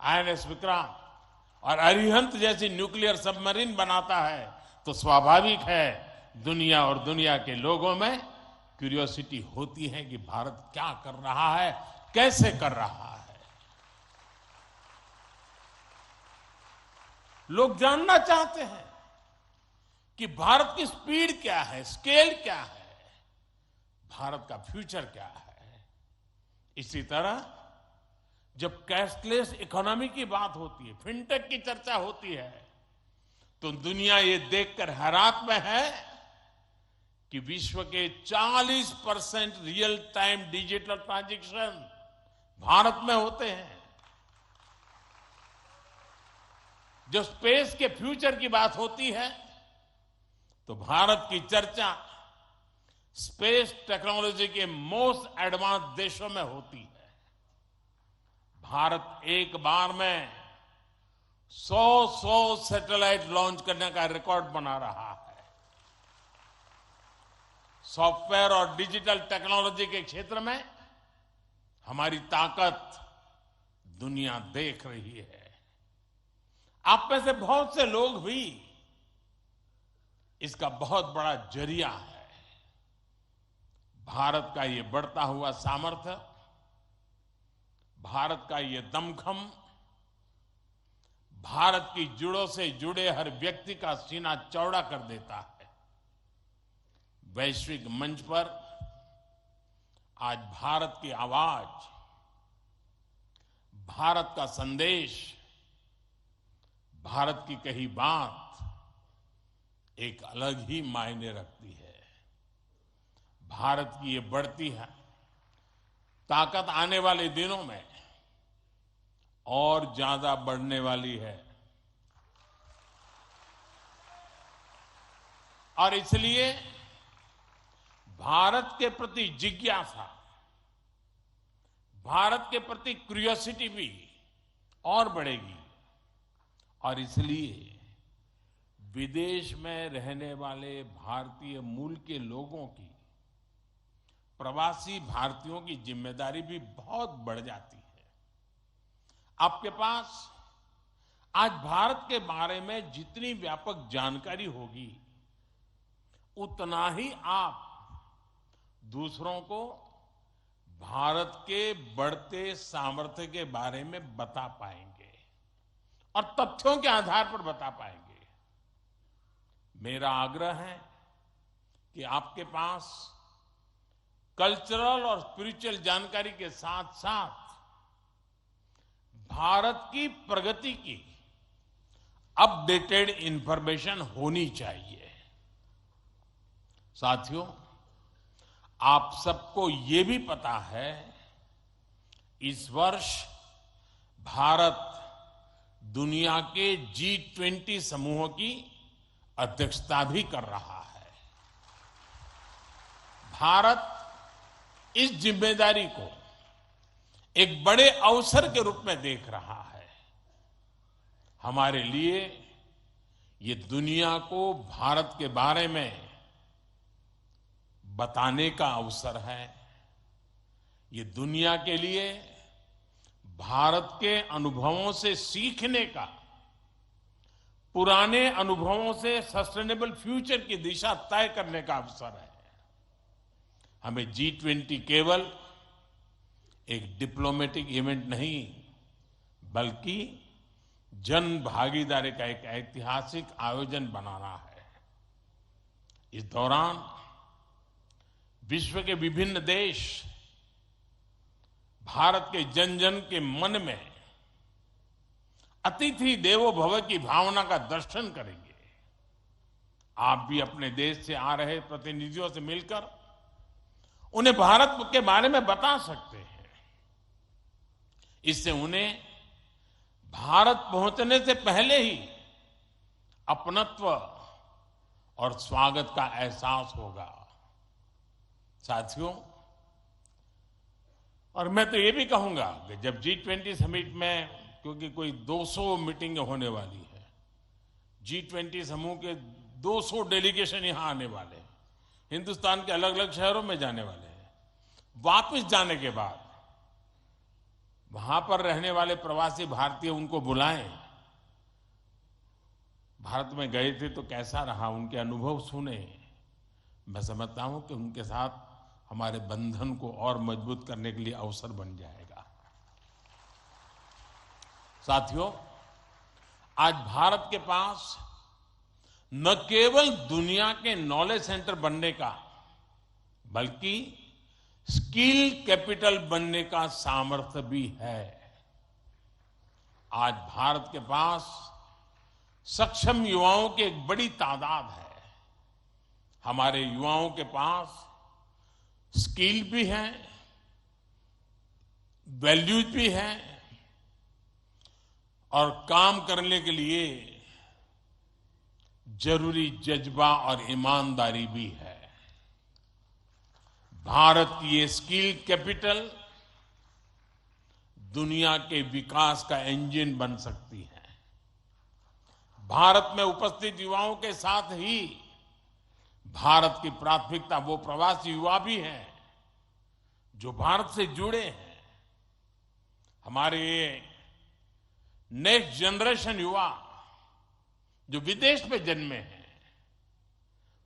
INS Vikrant और अरिहंत जैसी न्यूक्लियर सबमरीन बनाता है, तो स्वाभाविक है दुनिया और दुनिया के लोगों में क्यूरियोसिटी होती है कि भारत क्या कर रहा है, कैसे कर रहा है। लोग जानना चाहते हैं कि भारत की स्पीड क्या है, स्केल क्या है, भारत का फ्यूचर क्या है। इसी तरह जब कैशलेस इकोनॉमी की बात होती है, फिनटेक की चर्चा होती है, तो दुनिया ये देखकर हैरात में है कि विश्व के 40% real time digital transaction Bharat में होते हैं। जो स्पेस के फ्यूचर की बात होती है, तो भारत की चर्चा स्पेस टेक्नोलॉजी के मोस्ट एडवांस देशों में होती है। भारत एक बार में 100 सैटेलाइट लॉन्च करने का रिकॉर्ड बना रहा है। सॉफ्टवेयर और डिजिटल टेक्नोलॉजी के क्षेत्र में हमारी ताकत दुनिया देख रही है। आप में से बहुत से लोग भी इसका बहुत बड़ा जरिया है। भारत का ये बढ़ता हुआ सामर्थ्य, भारत का ये दमखम, भारत की जड़ों से जुड़े हर व्यक्ति का सीना चौड़ा कर देता है। वैश्विक मंच पर आज भारत की आवाज, भारत का संदेश, भारत की कही बात एक अलग ही मायने रखती है। भारत की ये बढ़ती है ताकत आने वाले दिनों में और ज्यादा बढ़ने वाली है, और इसलिए भारत के प्रति जिज्ञासा, भारत के प्रति क्यूरियोसिटी भी और बढ़ेगी। और इसलिए विदेश में रहने वाले भारतीय मूल के लोगों की, प्रवासी भारतीयों की जिम्मेदारी भी बहुत बढ़ जाती है। आपके पास आज भारत के बारे में जितनी व्यापक जानकारी होगी, उतना ही आप दूसरों को भारत के बढ़ते सामर्थ्य के बारे में बता पाएंगे और तथ्यों के आधार पर बता पाएंगे। मेरा आग्रह है कि आपके पास कल्चरल और स्पिरिचुअल जानकारी के साथ साथ भारत की प्रगति की अपडेटेड इंफॉर्मेशन होनी चाहिए। साथियों, आप सबको ये भी पता है, इस वर्ष भारत दुनिया के G20 समूह की अध्यक्षता भी कर रहा है। भारत इस जिम्मेदारी को एक बड़े अवसर के रूप में देख रहा है। हमारे लिए ये दुनिया को भारत के बारे में बताने का अवसर है। ये दुनिया के लिए भारत के अनुभवों से सीखने का, पुराने अनुभवों से सस्टेनेबल फ्यूचर की दिशा तय करने का अवसर है। हमें G20 केवल एक डिप्लोमेटिक इवेंट नहीं, बल्कि जन भागीदारी का एक ऐतिहासिक आयोजन बनाना है। इस दौरान विश्व के विभिन्न देश भारत के जन जन के मन में अतिथि देवो भव की भावना का दर्शन करेंगे। आप भी अपने देश से आ रहे प्रतिनिधियों से मिलकर उन्हें भारत के बारे में बता सकते हैं। इससे उन्हें भारत पहुंचने से पहले ही अपनत्व और स्वागत का एहसास होगा। साथियों, और मैं तो ये भी कहूंगा कि जब G20 समिट में, क्योंकि कोई 200 मीटिंगें होने वाली है, G20 समूह के 200 डेलीगेशन यहां आने वाले हैं, हिंदुस्तान के अलग अलग शहरों में जाने वाले हैं। वापस जाने के बाद वहां पर रहने वाले प्रवासी भारतीय उनको बुलाएं, भारत में गए थे तो कैसा रहा, उनके अनुभव सुने। मैं समझता हूं कि उनके साथ हमारे बंधन को और मजबूत करने के लिए अवसर बन जाएगा। साथियों, आज भारत के पास न केवल दुनिया के नॉलेज सेंटर बनने का, बल्कि स्किल कैपिटल बनने का सामर्थ्य भी है। आज भारत के पास सक्षम युवाओं की एक बड़ी तादाद है। हमारे युवाओं के पास स्किल भी है, वैल्यूज भी है और काम करने के लिए जरूरी जज्बा और ईमानदारी भी है। भारत की ये स्किल कैपिटल दुनिया के विकास का इंजन बन सकती है। भारत में उपस्थित युवाओं के साथ ही भारत की प्राथमिकता वो प्रवासी युवा भी हैं जो भारत से जुड़े हैं। हमारे नेक्स्ट जनरेशन युवा जो विदेश में जन्मे हैं,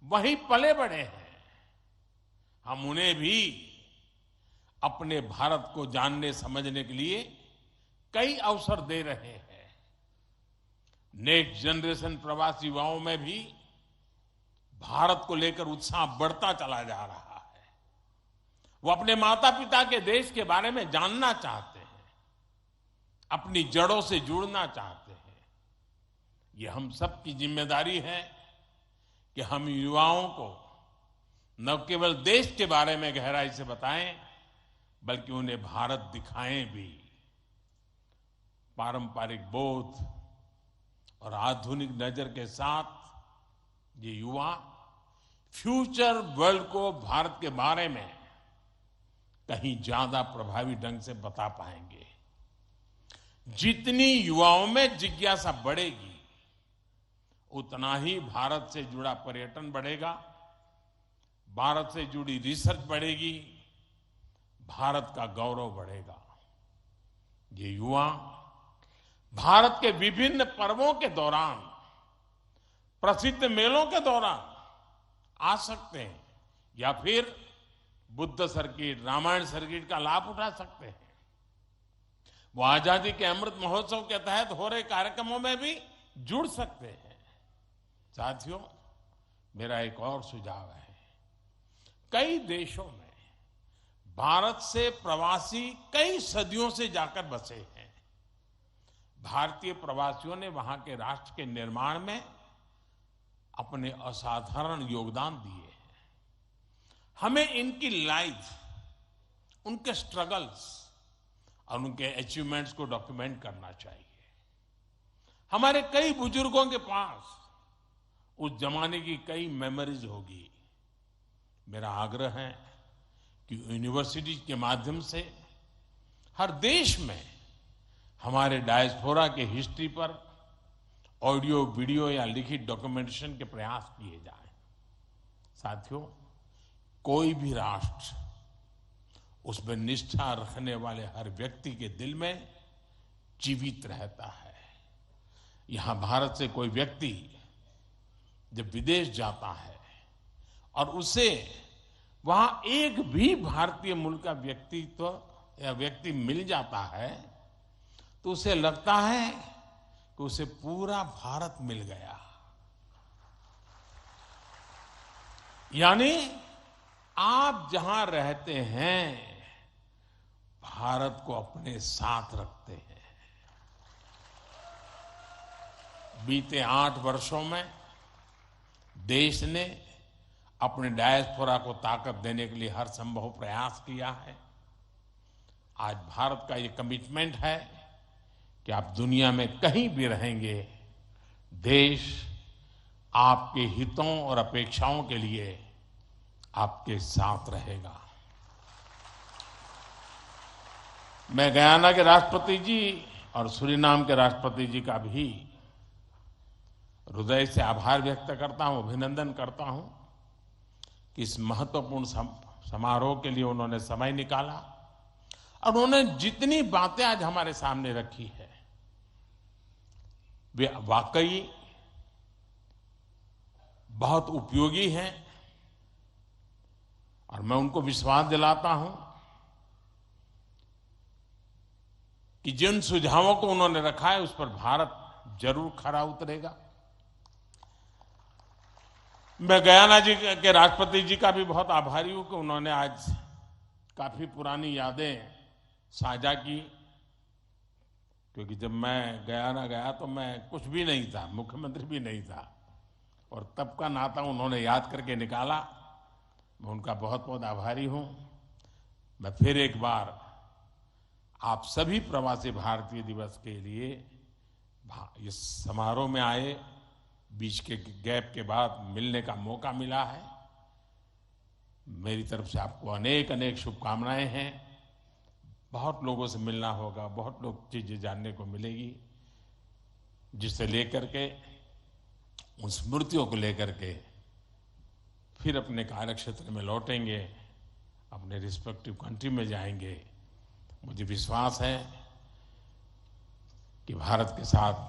वहीं पले बड़े हैं, हम उन्हें भी अपने भारत को जानने समझने के लिए कई अवसर दे रहे हैं। नेक्स्ट जनरेशन प्रवासी युवाओं में भी भारत को लेकर उत्साह बढ़ता चला जा रहा है। वो अपने माता पिता के देश के बारे में जानना चाहते हैं, अपनी जड़ों से जुड़ना चाहते हैं। ये हम सब की जिम्मेदारी है कि हम युवाओं को न केवल देश के बारे में गहराई से बताएं, बल्कि उन्हें भारत दिखाएं भी। पारंपरिक बोध और आधुनिक नजर के साथ ये युवा फ्यूचर वर्ल्ड को भारत के बारे में कहीं ज्यादा प्रभावी ढंग से बता पाएंगे। जितनी युवाओं में जिज्ञासा बढ़ेगी, उतना ही भारत से जुड़ा पर्यटन बढ़ेगा, भारत से जुड़ी रिसर्च बढ़ेगी, भारत का गौरव बढ़ेगा। ये युवा भारत के विभिन्न पर्वों के दौरान, प्रसिद्ध मेलों के दौरान आ सकते हैं या फिर बुद्ध सर्किट, रामायण सर्किट का लाभ उठा सकते हैं। वो आजादी के अमृत महोत्सव के तहत हो रहे कार्यक्रमों में भी जुड़ सकते हैं। साथियों, मेरा एक और सुझाव है। कई देशों में भारत से प्रवासी कई सदियों से जाकर बसे हैं। भारतीय प्रवासियों ने वहां के राष्ट्र के निर्माण में अपने असाधारण योगदान दिए हैं। हमें इनकी लाइफ, उनके स्ट्रगल्स और उनके अचीवमेंट्स को डॉक्यूमेंट करना चाहिए। हमारे कई बुजुर्गों के पास उस जमाने की कई मेमोरीज होगी। मेरा आग्रह है कि यूनिवर्सिटी के माध्यम से हर देश में हमारे डायस्पोरा के हिस्ट्री पर ऑडियो, वीडियो या लिखित डॉक्यूमेंटेशन के प्रयास किए जाएं। साथियों, कोई भी राष्ट्र उसमें निष्ठा रखने वाले हर व्यक्ति के दिल में जीवित रहता है। यहां भारत से कोई व्यक्ति जब विदेश जाता है और उसे वहां एक भी भारतीय मूल का व्यक्तित्व या व्यक्ति मिल जाता है तो उसे लगता है कि उसे पूरा भारत मिल गया। यानी आप जहां रहते हैं, भारत को अपने साथ रखते हैं। बीते 8 वर्षों में देश ने अपने डायस्पोरा को ताकत देने के लिए हर संभव प्रयास किया है। आज भारत का ये कमिटमेंट है कि आप दुनिया में कहीं भी रहेंगे, देश आपके हितों और अपेक्षाओं के लिए आपके साथ रहेगा। मैं गयाना के राष्ट्रपति जी और सूरीनाम के राष्ट्रपति जी का भी हृदय से आभार व्यक्त करता हूं, अभिनंदन करता हूं कि इस महत्वपूर्ण समारोह के लिए उन्होंने समय निकाला और उन्होंने जितनी बातें आज हमारे सामने रखी है वे वाकई बहुत उपयोगी हैं और मैं उनको विश्वास दिलाता हूं कि जिन सुझावों को उन्होंने रखा है उस पर भारत जरूर खरा उतरेगा। मैं गयाना जी के राष्ट्रपति जी का भी बहुत आभारी हूं कि उन्होंने आज काफी पुरानी यादें साझा की, क्योंकि जब मैं गयाना गया तो मैं कुछ भी नहीं था, मुख्यमंत्री भी नहीं था, और तब का नाता उन्होंने याद करके निकाला। मैं उनका बहुत बहुत आभारी हूं। मैं फिर एक बार आप सभी प्रवासी भारतीय दिवस के लिए इस समारोह में आए, बीच के गैप के बाद मिलने का मौका मिला है। मेरी तरफ से आपको अनेक अनेक शुभकामनाएं हैं। बहुत लोगों से मिलना होगा, बहुत लोग चीजें जानने को मिलेगी, जिसे लेकर के, उन स्मृतियों को लेकर के फिर अपने कार्य क्षेत्र में लौटेंगे, अपने रिस्पेक्टिव कंट्री में जाएंगे। मुझे विश्वास है कि भारत के साथ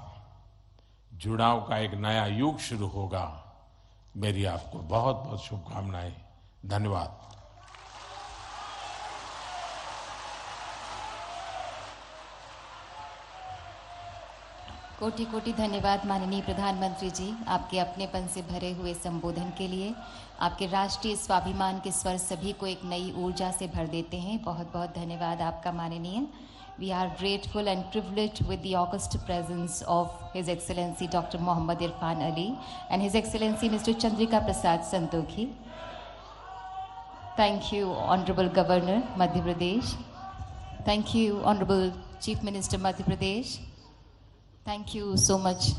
जुड़ाव का एक नया युग शुरू होगा। मेरी आपको बहुत बहुत शुभकामनाएं। धन्यवाद। कोटि कोटि धन्यवाद माननीय प्रधानमंत्री जी, आपके अपनेपन से भरे हुए संबोधन के लिए। आपके राष्ट्रीय स्वाभिमान के स्वर सभी को एक नई ऊर्जा से भर देते हैं। बहुत बहुत धन्यवाद आपका माननीय। We are grateful and privileged with the august presence of His Excellency Dr. Mohammad Irfan Ali and His Excellency Mr. Chandrika Prasad Santokhi. Thank you, Honorable Governor, Madhya Pradesh. Thank you, Honorable Chief Minister, Madhya Pradesh. Thank you so much,